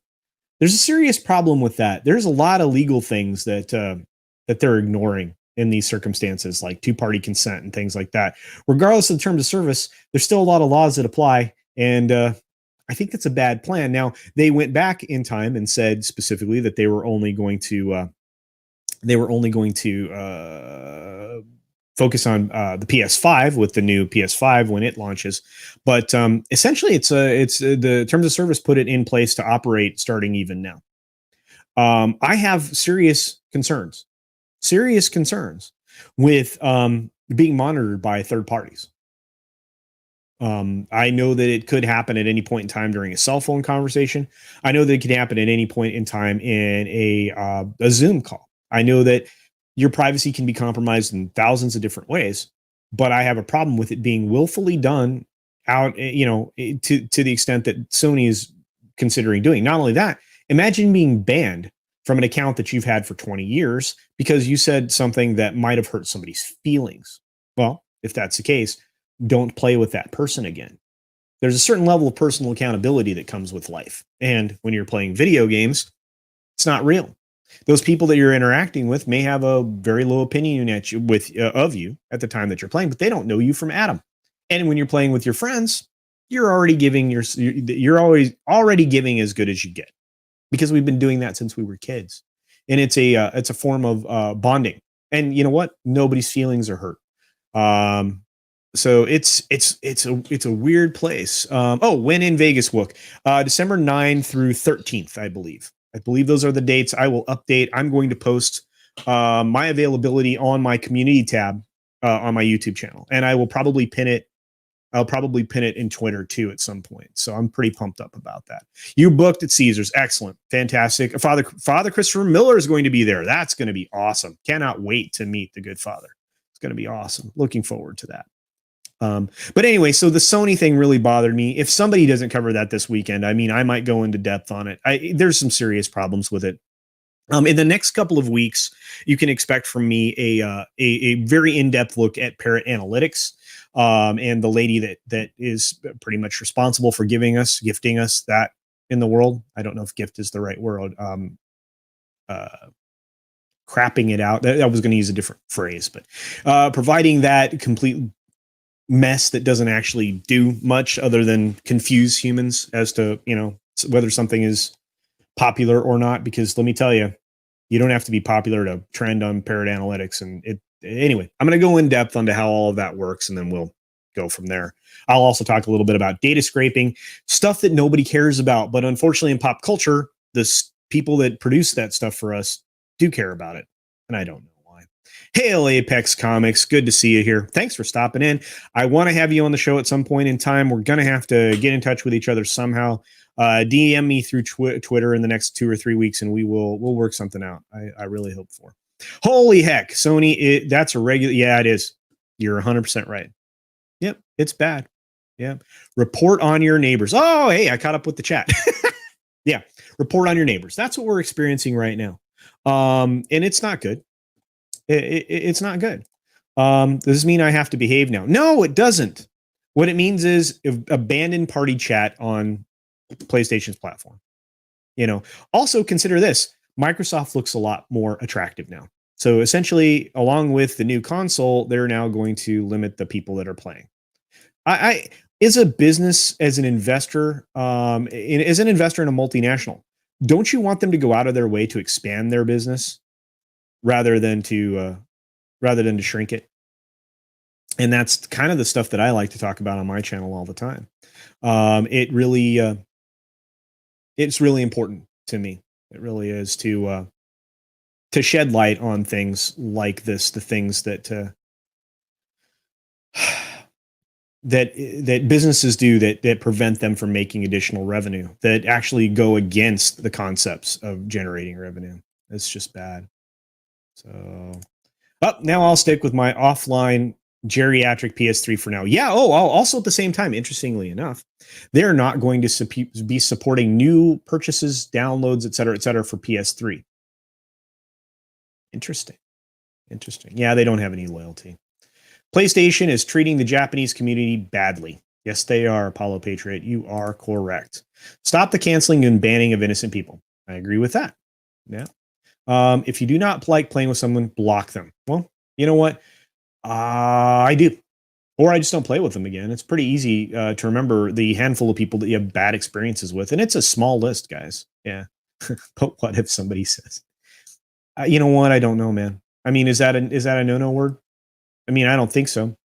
Speaker 1: a serious problem with that. There's a lot of legal things that they're ignoring in these circumstances, like two-party consent and things like that. Regardless of the terms of service, there's still a lot of laws that apply, and I think that's a bad plan. Now, they went back in time and said specifically that they were only going to focus on the PS5 with the new PS5 when it launches. But essentially, it's the terms of service put it in place to operate starting even now. I have serious concerns with being monitored by third parties. I know that it could happen at any point in time during a cell phone conversation. I know that it could happen at any point in time in a Zoom call. I know that your privacy can be compromised in thousands of different ways, but I have a problem with it being willfully done out, to the extent that Sony is considering doing. Not only that, imagine being banned from an account that you've had for 20 years because you said something that might have hurt somebody's feelings. Well, if that's the case, don't play with that person again. There's a certain level of personal accountability that comes with life. And when you're playing video games, it's not real. Those people that you're interacting with may have a very low opinion of you at the time that you're playing, but they don't know you from Adam. And when you're playing with your friends, you're already giving already giving as good as you get, because we've been doing that since we were kids, and it's a form of bonding. And you know what? Nobody's feelings are hurt. So it's a weird place. When in Vegas, Wook, December 9 through 13th, I believe. Those are the dates. I will update. I'm going to post my availability on my community tab on my YouTube channel, and I will probably pin it. I'll probably pin it in Twitter too at some point. So I'm pretty pumped up about that. You booked at Caesars. Excellent. Fantastic. Father Christopher Miller is going to be there. That's going to be awesome. Cannot wait to meet the good father. It's going to be awesome. Looking forward to that. But anyway, so the Sony thing really bothered me. If somebody doesn't cover that this weekend, I mean, I might go into depth on it. There's some serious problems with it. In the next couple of weeks, you can expect from me a very in-depth look at Parrot Analytics, and the lady that is pretty much responsible for gifting us that in the world. I don't know if gift is the right word. Crapping it out. I was going to use a different phrase, but providing that complete mess that doesn't actually do much other than confuse humans as to, whether something is popular or not. Because let me tell you, you don't have to be popular to trend on Parrot Analytics. And anyway, I'm going to go in depth onto how all of that works, and then we'll go from there. I'll also talk a little bit about data scraping, stuff that nobody cares about, but unfortunately in pop culture, the people that produce that stuff for us do care about it, and I don't know. Hail Apex Comics. Good to see you here. Thanks for stopping in. I want to have you on the show at some point in time. We're going to have to get in touch with each other somehow. DM me through Twitter in the next 2 or 3 weeks, and we'll work something out. I really hope for. Holy heck, Sony, that's a regular. Yeah, it is. You're 100% right. Yep, it's bad. Yeah. Report on your neighbors. Oh, hey, I caught up with the chat. Yeah, report on your neighbors. That's what we're experiencing right now. And it's not good. It's not good. Does this mean I have to behave now? No, it doesn't. What it means is abandon party chat on PlayStation's platform. Also consider this. Microsoft looks a lot more attractive now. So essentially, along with the new console, they're now going to limit the people that are playing. I as a business, as an investor in a multinational, don't you want them to go out of their way to expand their business rather than to shrink it? And that's kind of the stuff that I like to talk about on my channel all the time. It's really important to me. It really is to shed light on things like this, the things that that businesses do that prevent them from making additional revenue, that actually go against the concepts of generating revenue. It's just bad. So, now I'll stick with my offline geriatric PS3 for now. Yeah. Oh, also at the same time, interestingly enough, they're not going to be supporting new purchases, downloads, et cetera, for PS3. Interesting. Interesting. Yeah, they don't have any loyalty. PlayStation is treating the Japanese community badly. Yes, they are, Apollo Patriot. You are correct. Stop the canceling and banning of innocent people. I agree with that. Yeah. If you do not like playing with someone, block them. Well, you know what? I do. Or I just don't play with them again. It's pretty easy to remember the handful of people that you have bad experiences with. And it's a small list, guys. Yeah. But what if somebody says, you know what? I don't know, man. I mean, is that a no-no word? I mean, I don't think so.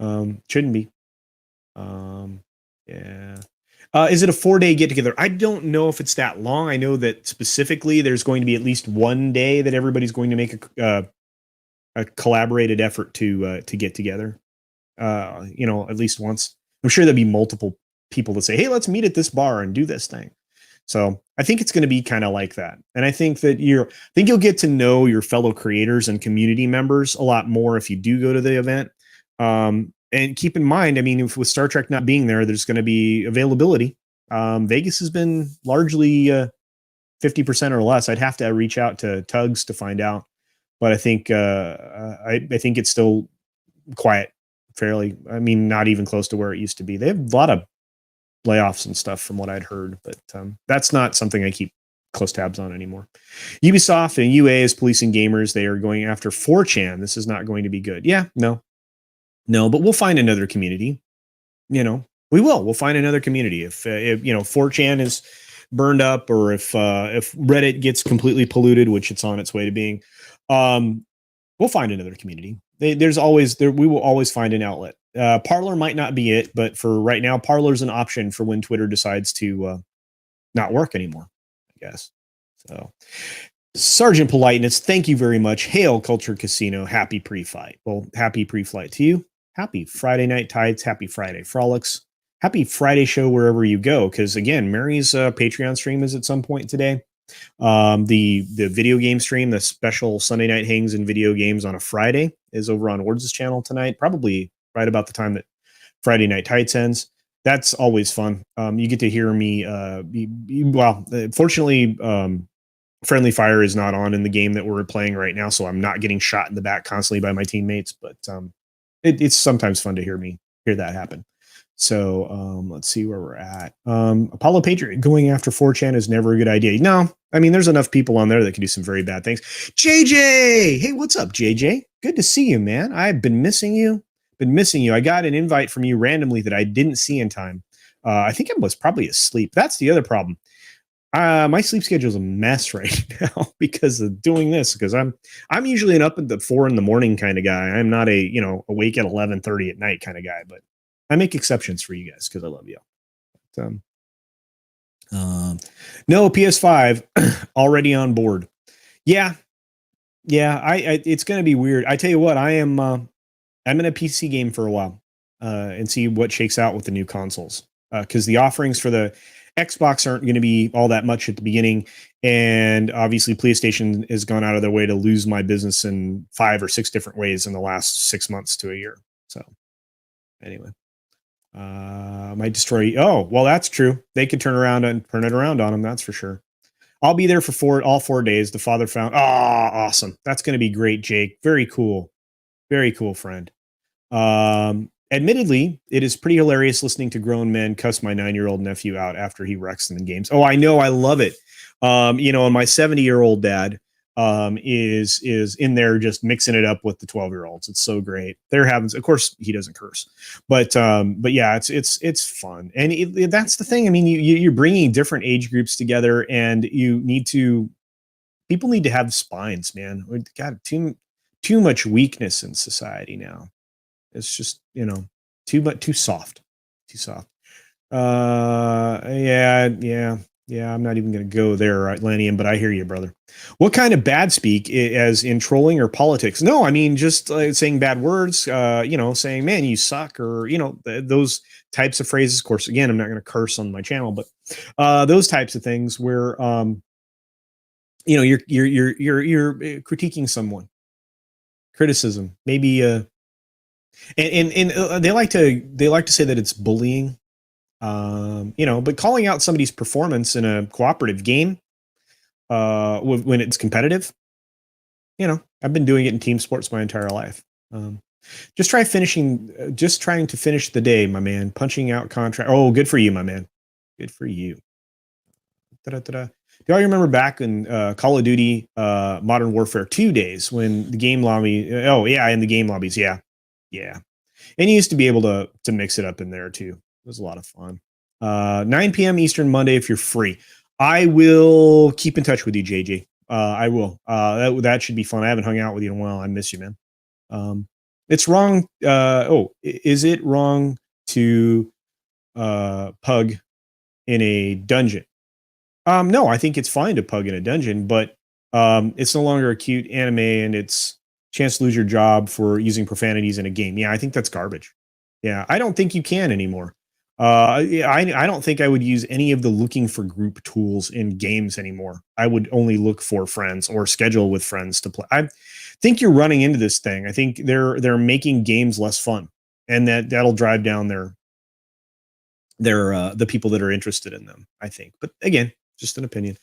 Speaker 1: Shouldn't be. Yeah. Is it a 4-day get together? I don't know if it's that long. I know that specifically there's going to be at least one day that everybody's going to make a collaborated effort to get together. At least once. I'm sure there'll be multiple people that say, "Hey, let's meet at this bar and do this thing." So I think it's going to be kind of like that. And I think that you'll get to know your fellow creators and community members a lot more if you do go to the event. And keep in mind, I mean, if with Star Trek not being there, there's going to be availability. Vegas has been largely 50% or less. I'd have to reach out to Tugs to find out, but I think I think it's still quiet, fairly. I mean, not even close to where it used to be. They have a lot of layoffs and stuff from what I'd heard, but that's not something I keep close tabs on anymore. Ubisoft and UA is policing gamers. They are going after 4chan. This is not going to be good. Yeah, no, but we'll find another community. We will. We'll find another community if 4chan is burned up, or if Reddit gets completely polluted, which it's on its way to being. We'll find another community. We will always find an outlet. Parler might not be it, but for right now, Parler's an option for when Twitter decides to not work anymore, I guess. So, Sergeant Politeness, thank you very much. Hail Culture Casino. Happy pre-fight. Well, happy pre-flight to you. Happy Friday Night Tides. Happy Friday Frolics. Happy Friday show wherever you go. Because again, Mary's Patreon stream is at some point today. The video game stream, the special Sunday night hangs and video games on a Friday, is over on Words' channel tonight, probably right about the time that Friday Night Tights ends. That's always fun. You get to hear me. Fortunately, Friendly Fire is not on in the game that we're playing right now, so I'm not getting shot in the back constantly by my teammates. But it's sometimes fun to hear that happen. So let's see where we're at. Apollo Patriot going after 4chan is never a good idea. No, I mean, there's enough people on there that can do some very bad things. JJ, hey, what's up, JJ? Good to see you, man. I've been missing you. I got an invite from you randomly that I didn't see in time. I think I was probably asleep. That's the other problem. My sleep schedule is a mess right now because of doing this. Because I'm usually an up at the 4 a.m. kind of guy. I'm not awake at 11:30 at night kind of guy, but I make exceptions for you guys because I love you. But, no, PS5 already on board. Yeah. I it's gonna be weird. I tell you what, I'm in a PC game for a while and see what shakes out with the new consoles, because the offerings for the Xbox aren't going to be all that much at the beginning, and obviously PlayStation has gone out of their way to lose my business in 5 or 6 different ways in the last 6 months to a year. So anyway. Might destroy. Oh, well, that's true. They could turn it around on them. That's for sure. I'll be there for all 4 days. The father found. Oh, awesome. That's going to be great, Jake. Very cool, friend. Admittedly, it is pretty hilarious listening to grown men cuss my 9-year-old nephew out after he wrecks them in games. Oh, I know. I love it. And my 70-year-old dad is in there just mixing it up with the 12-year-olds. It's so great. They're having, of course, he doesn't curse, but yeah, it's fun, and that's the thing. I mean, you're bringing different age groups together, and people need to have spines, man. We've got too much weakness in society now. It's just too soft. Yeah. Yeah, I'm not even going to go there, Atlantean, but I hear you, brother. What kind of bad speak, as in trolling or politics? No, I mean, just saying bad words, saying, man, you suck, or, those types of phrases. Of course, again, I'm not going to curse on my channel, but those types of things where, you're critiquing someone, criticism, maybe, and they like to say that it's bullying, but calling out somebody's performance in a cooperative game, when it's competitive, I've been doing it in team sports my entire life. Just trying to finish the day, my man. Punching out contract. Oh, good for you, my man. Good for you. Da-da-da-da. Do y'all remember back in Call of Duty Modern Warfare 2 days when the game lobby? Oh yeah, in the game lobbies, yeah. And you used to be able to mix it up in there too. It was a lot of fun. 9 p.m. Eastern Monday if you're free. I will keep in touch with you, JJ. I will. That should be fun. I haven't hung out with you in a while. I miss you, man. It's wrong. Is it wrong to pug in a dungeon? No, I think it's fine to pug in a dungeon, but it's no longer a cute anime and it's chance to lose your job for using profanities in a game. Yeah, I think that's garbage. Yeah, I don't think you can anymore. I don't think I would use any of the looking for group tools in games anymore. I would only look for friends or schedule with friends to play. I think you're running into this thing. I think they're making games less fun, and that'll drive down their the people that are interested in them, I think. But again, just an opinion.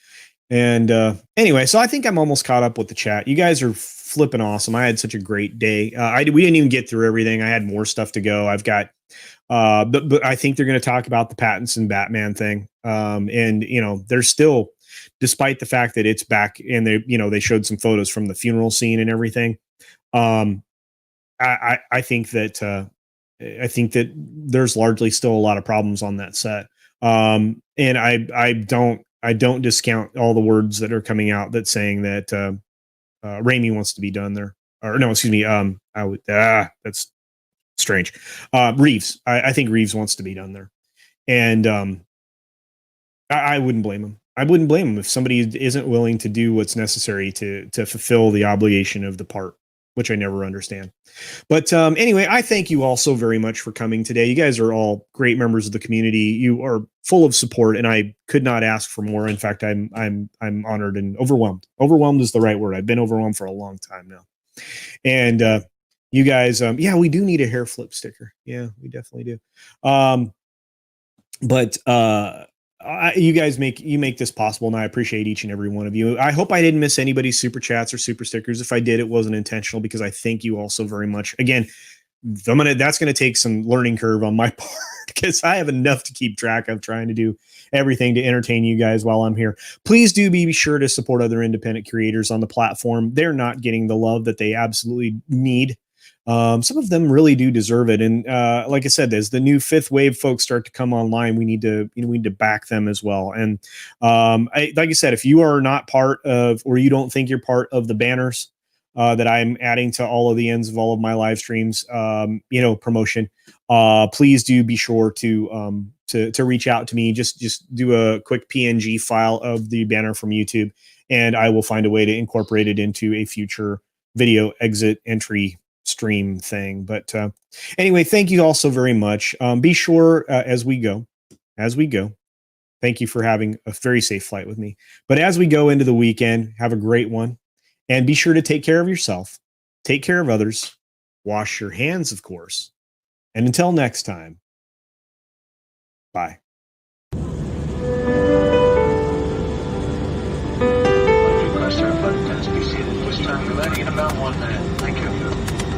Speaker 1: And anyway, so I think I'm almost caught up with the chat. You guys are flipping awesome. I had such a great day. We didn't even get through everything. I had more stuff to go. I've got, but I think they're going to talk about the Pattinson Batman thing. And there's still, despite the fact that it's back and they showed some photos from the funeral scene and everything. I think that there's largely still a lot of problems on that set. And I don't discount all the words that are coming out that's saying that Raimi wants to be done there. Or no, excuse me. That's strange. Reeves. I think Reeves wants to be done there. And I wouldn't blame him. I wouldn't blame him if somebody isn't willing to do what's necessary to fulfill the obligation of the part, which I never understand. But anyway, I thank you all so very much for coming today. You guys are all great members of the community. You are full of support, and I could not ask for more. In fact, I'm honored and overwhelmed. Overwhelmed is the right word. I've been overwhelmed for a long time now. And you guys, we do need a hair flip sticker. Yeah, we definitely do. But you guys make this possible, and I appreciate each and every one of you. I hope I didn't miss anybody's super chats or super stickers. If I did, it wasn't intentional, because I thank you all so very much. Again, that's gonna take some learning curve on my part, because I have enough to keep track of, trying to do everything to entertain you guys while I'm here. Please do be sure to support other independent creators on the platform. They're not getting the love that they absolutely need. Some of them really do deserve it. And like I said, as the new fifth wave folks start to come online, we need to back them as well. And like I said, if you are not part of, or you don't think you're part of the banners that I'm adding to all of the ends of all of my live streams, promotion, please do be sure to reach out to me. Just do a quick PNG file of the banner from YouTube, and I will find a way to incorporate it into a future video exit entry stream thing. But anyway, thank you all so very much. Be sure as we go, thank you for having a very safe flight with me. But as we go into the weekend, have a great one, and be sure to take care of yourself, take care of others, wash your hands, of course. And until next time, bye.
Speaker 2: Press our button as we see it this time. We're landing in about 1 minute. Thank you.